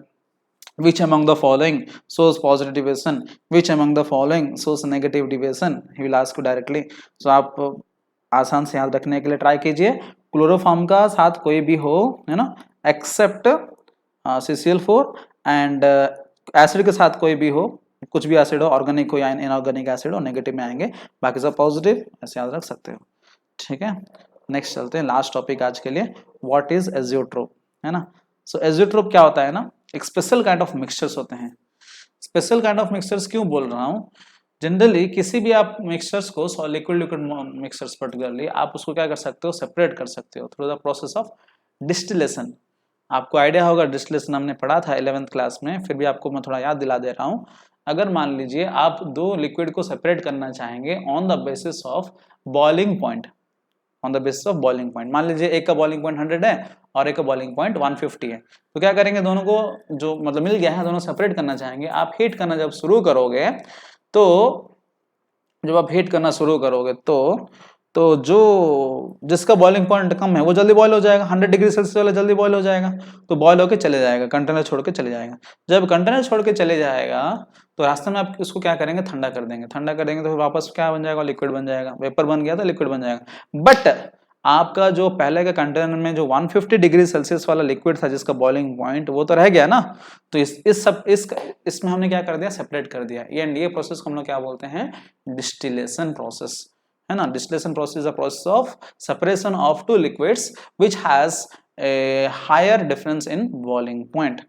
which among the following shows positive deviation, which among the following shows negative deviation, he will ask you directly। so आप आसान से याद रखने के लिए ट्राई कीजिए, क्लोरोफॉर्म का साथ कोई भी हो है ना एक्सेप्ट CCl4 एंड एसिड के साथ कोई भी हो, कुछ भी एसिड हो, ऑर्गेनिक हो या इनऑर्गेनिक एसिड हो, नेगेटिव में आएंगे, बाकी सब पॉजिटिव, ऐसे याद रख सकते हो। ठीक है, नेक्स्ट चलते हैं, लास्ट टॉपिक आज के लिए, व्हाट इज एजियोट्रोप, है ना। सो एजियोट्रोप क्या होता है ना, एक स्पेशल काइंड ऑफ मिक्सचर्स होते हैं। स्पेशल काइंड ऑफ मिक्सचर्स क्यों बोल रहा हूँ, जनरली किसी भी आप मिक्सचर्स को, लिक्विड मिक्सचर्स पर्टिकुलरली, आप उसको क्या कर सकते हो, सेपरेट कर सकते हो through the process of distillation. आपको आइडिया होगा डिस्टिलेशन हमने पढ़ा था 11th क्लास में, फिर भी आपको मैं थोड़ा याद दिला दे रहा हूँ। अगर मान लीजिए आप दो लिक्विड को सेपरेट करना चाहेंगे on the basis of boiling point, on the basis of boiling point, मान लीजिए एक का बॉइलिंग पॉइंट 100 है और एक का बॉइलिंग पॉइंट 150 है, तो क्या करेंगे, दोनों को जो मतलब मिल गया है, दोनों सेपरेट करना चाहेंगे। आप हीट करना जब शुरू करोगे तो जब आप हीट करना शुरू करोगे तो जो जिसका बॉइलिंग पॉइंट कम है वो जल्दी बॉयल हो जाएगा, 100 डिग्री सेल्सियस वाला जल्दी बॉयल हो जाएगा, तो बॉयल होकर चले जाएगा, कंटेनर छोड़ के चले जाएगा। जब कंटेनर छोड़ के चले जाएगा तो रास्ते में आप उसको क्या करेंगे, ठंडा कर देंगे, ठंडा कर देंगे तो फिर वापस क्या बन जाएगा, लिक्विड बन जाएगा, वेपर बन गया तो लिक्विड बन जाएगा। बट आपका जो पहले का कंटेनर में जो 150 डिग्री सेल्सियस वाला लिक्विड था जिसका बॉइलिंग पॉइंट, वो तो रह गया ना, तो इसमें हमने क्या कर दिया, सेपरेट कर दिया। ये प्रोसेस को हम लोग क्या बोलते हैं, डिस्टिलेशन प्रोसेस, है ना। Distillation process is a process of separation of two liquids which has a higher difference in boiling point.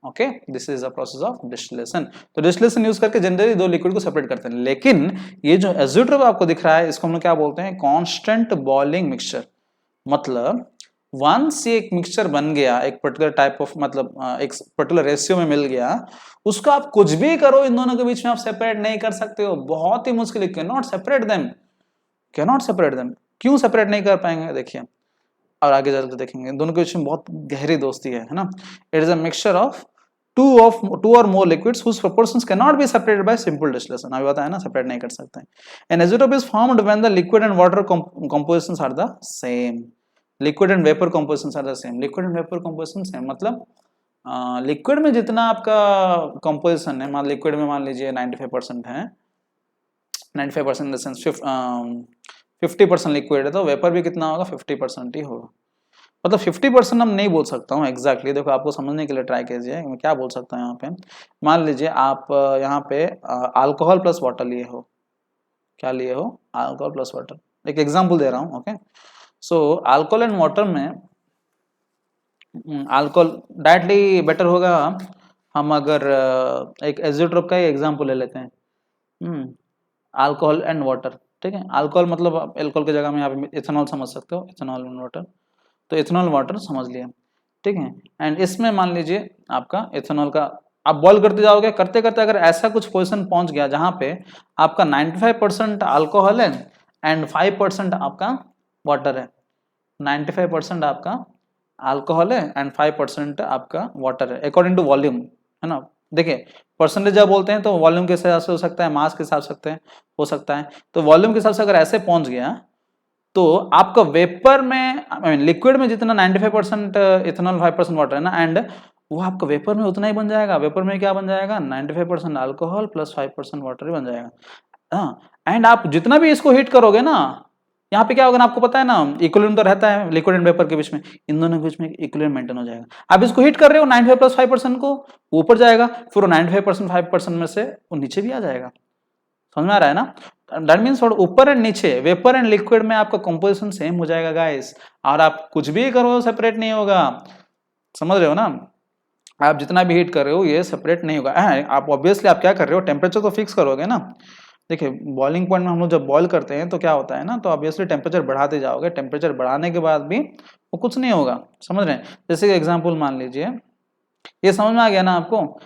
Okay, this is a process of distillation. तो डिस्टिलेशन यूज करके जनरली दो लिक्विड को सेपरेट करते हैं, लेकिन ये जो एजियोट्रोप आपको दिख रहा है इसको हम लोग क्या बोलते हैं, कांस्टेंट बॉइलिंग मिक्सचर। मतलब वंस ये एक मिक्सचर बन गया, एक पर्टिकुलर टाइप ऑफ, मतलब एक पर्टिकुलर रेशियो में मिल गया, उसको आप कुछ भी करो इन दोनों के बीच में आप सेपरेट नहीं कर सकते हो, बहुत ही मुश्किल, can not separate them, can not separate them. क्यों सेपरेट नहीं कर पाएंगे, देखिए और आगे चलकर देखेंगे, दोनों के बीच में बहुत गहरी दोस्ती है ना। It is a mixture of two or more liquids whose proportions cannot be separated by simple distillation। अभी बताया ना, सेपरेट नहीं कर सकते हैं। An isotope is formed when the liquid and water compositions are the same। liquid and vapor compositions are the same। liquid and vapor composition same मतलब लिक्विड में जितना आपका कंपोजिशन है, लिक्विड में मान लीजिए 95% है, 95% इन द सेंस 50% लिक्विड है, तो वेपर भी कितना होगा, 50% ही होगा। मतलब 50% हम नहीं बोल सकता हूँ एग्जैक्टली, देखो आपको समझने के लिए ट्राई कीजिए मैं क्या बोल सकता हूँ। यहाँ पे मान लीजिए आप यहाँ पे अल्कोहल प्लस वाटर लिए हो, क्या लिए हो, अल्कोहल प्लस वाटर, एक एग्जांपल दे रहा हूँ। Okay, so alcohol and water में अल्कोहल डायरेक्टली बेटर होगा, हम अगर एक एजियोट्रोप का ही एग्जांपल ले लेते हैं, अल्कोहल एंड वाटर। ठीक है, अल्कोहल मतलब अल्कोहल की जगह में आप इथेनॉल समझ सकते हो, इथेनॉल एंड वाटर, तो इथेनॉल वाटर समझ लिया। ठीक है, एंड इसमें मान लीजिए आपका इथेनॉल का आप बॉईल करते जाओगे, करते करते अगर ऐसा कुछ पोजीशन पहुंच गया जहां पे आपका 95% अल्कोहल है एंड 5% आपका वाटर है, 95% आपका अल्कोहल है एंड 5% आपका वाटर है, अकॉर्डिंग टू वॉल्यूम, है ना। देखिए परसेंटेज जब बोलते हैं तो वॉल्यूम के हिसाब से हो सकता है, मास के हिसाब से हो सकता है, तो वॉल्यूम के हिसाब से अगर ऐसे पहुंच गया तो आपका वेपर में लिक्विड में जितना 95% इथेनॉल 5% वाटर है ना, एंड वो आपका वेपर में उतना ही बन जाएगा। वेपर में क्या बन जाएगा, 95% अल्कोहल प्लस 5% वाटर ही बन जाएगा। हाँ, एंड आप जितना भी इसको हीट करोगे ना, यहाँ पे क्या होगा ना, आपको पता है ना, इक्विलिब्रियम तो रहता है लिक्विड एंड वेपर के बीच में, इन दोनों के बीच में इक्विलिब्रियम मेंटेन हो जाएगा। आप इसको हीट कर रहे हो 95 प्लस 5% को, ऊपर जाएगा, फिर 95% 5% में से वो नीचे भी आ जाएगा। समझ में आ रहा है ना, दैट मीन्स ऊपर एंड नीचे वेपर एंड लिक्विड में आपका कंपोजिशन सेम हो जाएगा गाइस, और आप कुछ भी करो सेपरेट नहीं होगा। समझ रहे हो ना, आप जितना भी हीट कर रहे हो ये सेपरेट नहीं होगा। आप ऑब्वियसली आप क्या कर रहे हो, टेम्परेचर तो फिक्स करोगे ना। देखिए बॉइलिंग पॉइंट में हम लोग जब बॉईल करते हैं तो क्या होता है ना, तो ऑब्वियसली टेम्परेचर बढ़ाते जाओगे, टेम्परेचर बढ़ाने के बाद भी वो कुछ नहीं होगा, समझ रहे हैं। जैसे कि एग्जांपल मान लीजिए, ये समझ में आ गया ना आपको,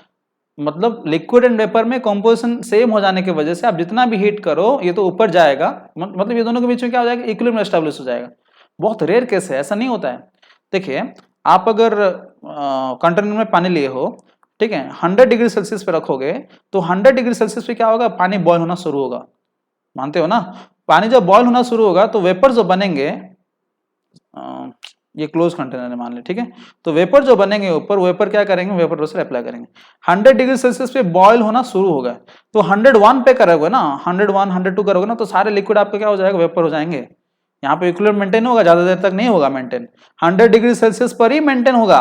मतलब लिक्विड एंड वेपर में कंपोजिशन सेम हो जाने की वजह से आप जितना भी हीट करो ये तो ऊपर जाएगा, मतलब ये दोनों के बीच में क्या हो जाएगा, इक्विलिब्रियम एस्टेब्लिश हो जाएगा। बहुत रेयर केस है, ऐसा नहीं होता है। देखिए आप अगर कंटेनर में पानी लिए हो, ठीक है, 100 डिग्री सेल्सियस पे रखोगे तो 100 डिग्री सेल्सियस पे क्या होगा, पानी बॉयल होना शुरू होगा, मानते हो ना। पानी जब बॉयल होना शुरू होगा तो वेपर जो बनेंगे, ये क्लोज कंटेनर है मान ले, ठीक है, तो वेपर जो बनेंगे ऊपर, वेपर क्या करेंगे, वेपर प्रेशर अप्लाई करेंगे। 100 डिग्री सेल्सियस पे बॉयल होना शुरू होगा, तो 101 पे करोगे ना, 101 102 करोगे ना, तो सारे लिक्विड आपके क्या हो जाएगा, वेपर हो जाएंगे। यहाँ पे इक्विलिब्रियम मेंटेन होगा, ज्यादा देर तक नहीं होगा मेंटेन, 100 डिग्री सेल्सियस पर ही मेंटेन होगा।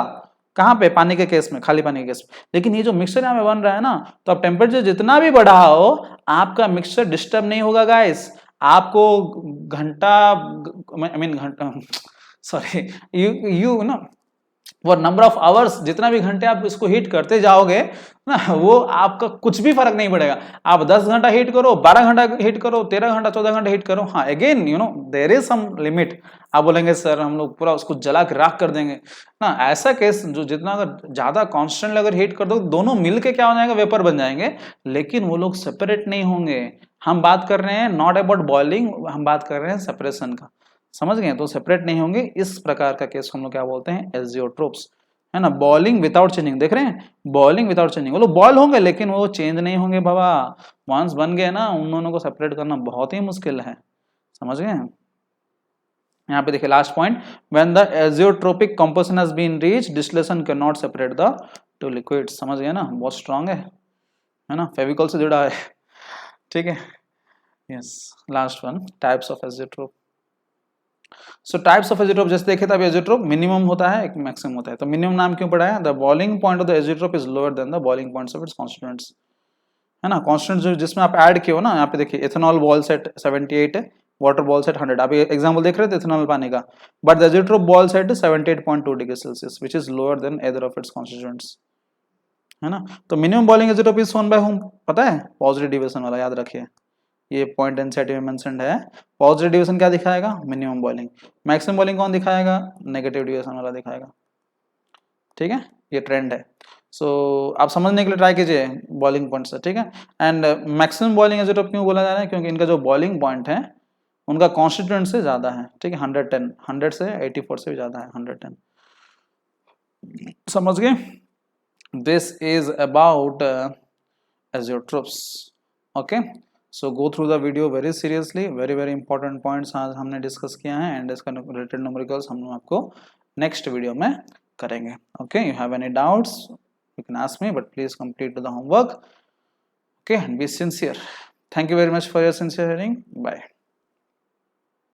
कहाँ पे, पानी के केस में, खाली पानी के केस में। लेकिन ये जो मिक्सचर यहाँ पे बन रहा है ना, तो आप टेम्परेचर जितना भी बढ़ाओ आपका मिक्सचर डिस्टर्ब नहीं होगा गाइस। आपको घंटा, आई मीन घंटा, सॉरी, यू ना, वो नंबर ऑफ आवर्स, जितना भी घंटे आप इसको हीट करते जाओगे ना, वो आपका कुछ भी फर्क नहीं पड़ेगा। आप 10 घंटा हीट करो, 12 घंटा हीट करो, 13 घंटा 14 घंटा हीट करो, हाँ again you know there is some limit. आप बोलेंगे सर हम लोग पूरा उसको जला के राख कर देंगे ना, ऐसा केस जो जितना अगर ज्यादा कॉन्स्टेंट अगर हीट कर दो, दोनों मिलके क्या हो जाएगा, वेपर बन जाएंगे, लेकिन वो लोग सेपरेट नहीं होंगे। हम बात कर रहे हैं नॉट अबाउट बॉइलिंग, हम बात कर रहे हैं सेपरेशन का, समझ गए, तो सेपरेट नहीं होंगे। इस प्रकार का केस हम लोग क्या बोलते हैं, एजियोट्रोप्स, है ना। बॉइलिंग विदाउट चेंजिंग, देख रहे हैं, बॉइलिंग विदाउट चेंजिंग, वो लोग बॉयल होंगे लेकिन वो चेंज नहीं होंगे बाबा। वंस बन गए ना, उन दोनों को सेपरेट करना बहुत ही मुश्किल है, समझ गए। यहाँ पे देखिए last point, when the azeotropic composition has been reached, distillation can not separate the two liquids, समझ गए ना, बहुत स्ट्रांग है ना, फेविकॉल से जुड़ा है, ठीक है। Yes, last one, types of azeotrope. So types of azeotrope जैसे देखे थे, एजियोट्रोप मिनिमम होता है, एक मैक्सिमम होता है। तो मिनिमम नाम क्यों पड़ा है, the boiling point of the azeotrope is lower than the boiling points of its constituents, है ना। कॉन्स्टिट्यूएंट्स जो जिसमें आप ऐड किए हो ना, यहाँ पे देखिए इथेनॉल बॉल सेट 78 है, वाटर बॉल सेट 100, आप एग्जांपल देख रहे थे इथेनॉल पानी का, but the azeotrope ball set 78.2 degree Celsius which is lower than either of its constituents, है ना। तो minimum boiling azeotrope is shown by home, पता है, पॉजिटिव डिविजन वाला, याद रखिए, ये पॉइंट एनसीईआरटी में मेंशन्ड है। पॉजिटिव डिवीजन क्या दिखाएगा, मिनिमम बॉइलिंग। मैक्सिमम बॉइलिंग कौन दिखाएगा, नेगेटिव डिवीजन वाला दिखाएगा, ठीक है, ये ट्रेंड है। सो आप समझने के लिए ट्राई कीजिए बॉइलिंग पॉइंट से, ठीक है। एंड मैक्सिमम बॉइलिंग एजियोट्रोप क्यों बोला जा रहा है, क्योंकि इनका जो बॉइलिंग पॉइंट है उनका कॉन्स्टिट्यूएंट से ज्यादा है, ठीक है, 110, 100 से 84 से भी ज्यादा है, 110, समझ गए। This is about azeotropes, okay. So go through the video very seriously, very very important points आज हमने डिस्कस किया है, एंड इसका रिलेटेड न्यूमेरिकल्स हम आपको नेक्स्ट वीडियो में करेंगे, okay. You have any doubts you can ask me, but please complete the homework, okay, and be sincere. Thank you very much for your sincere hearing, bye.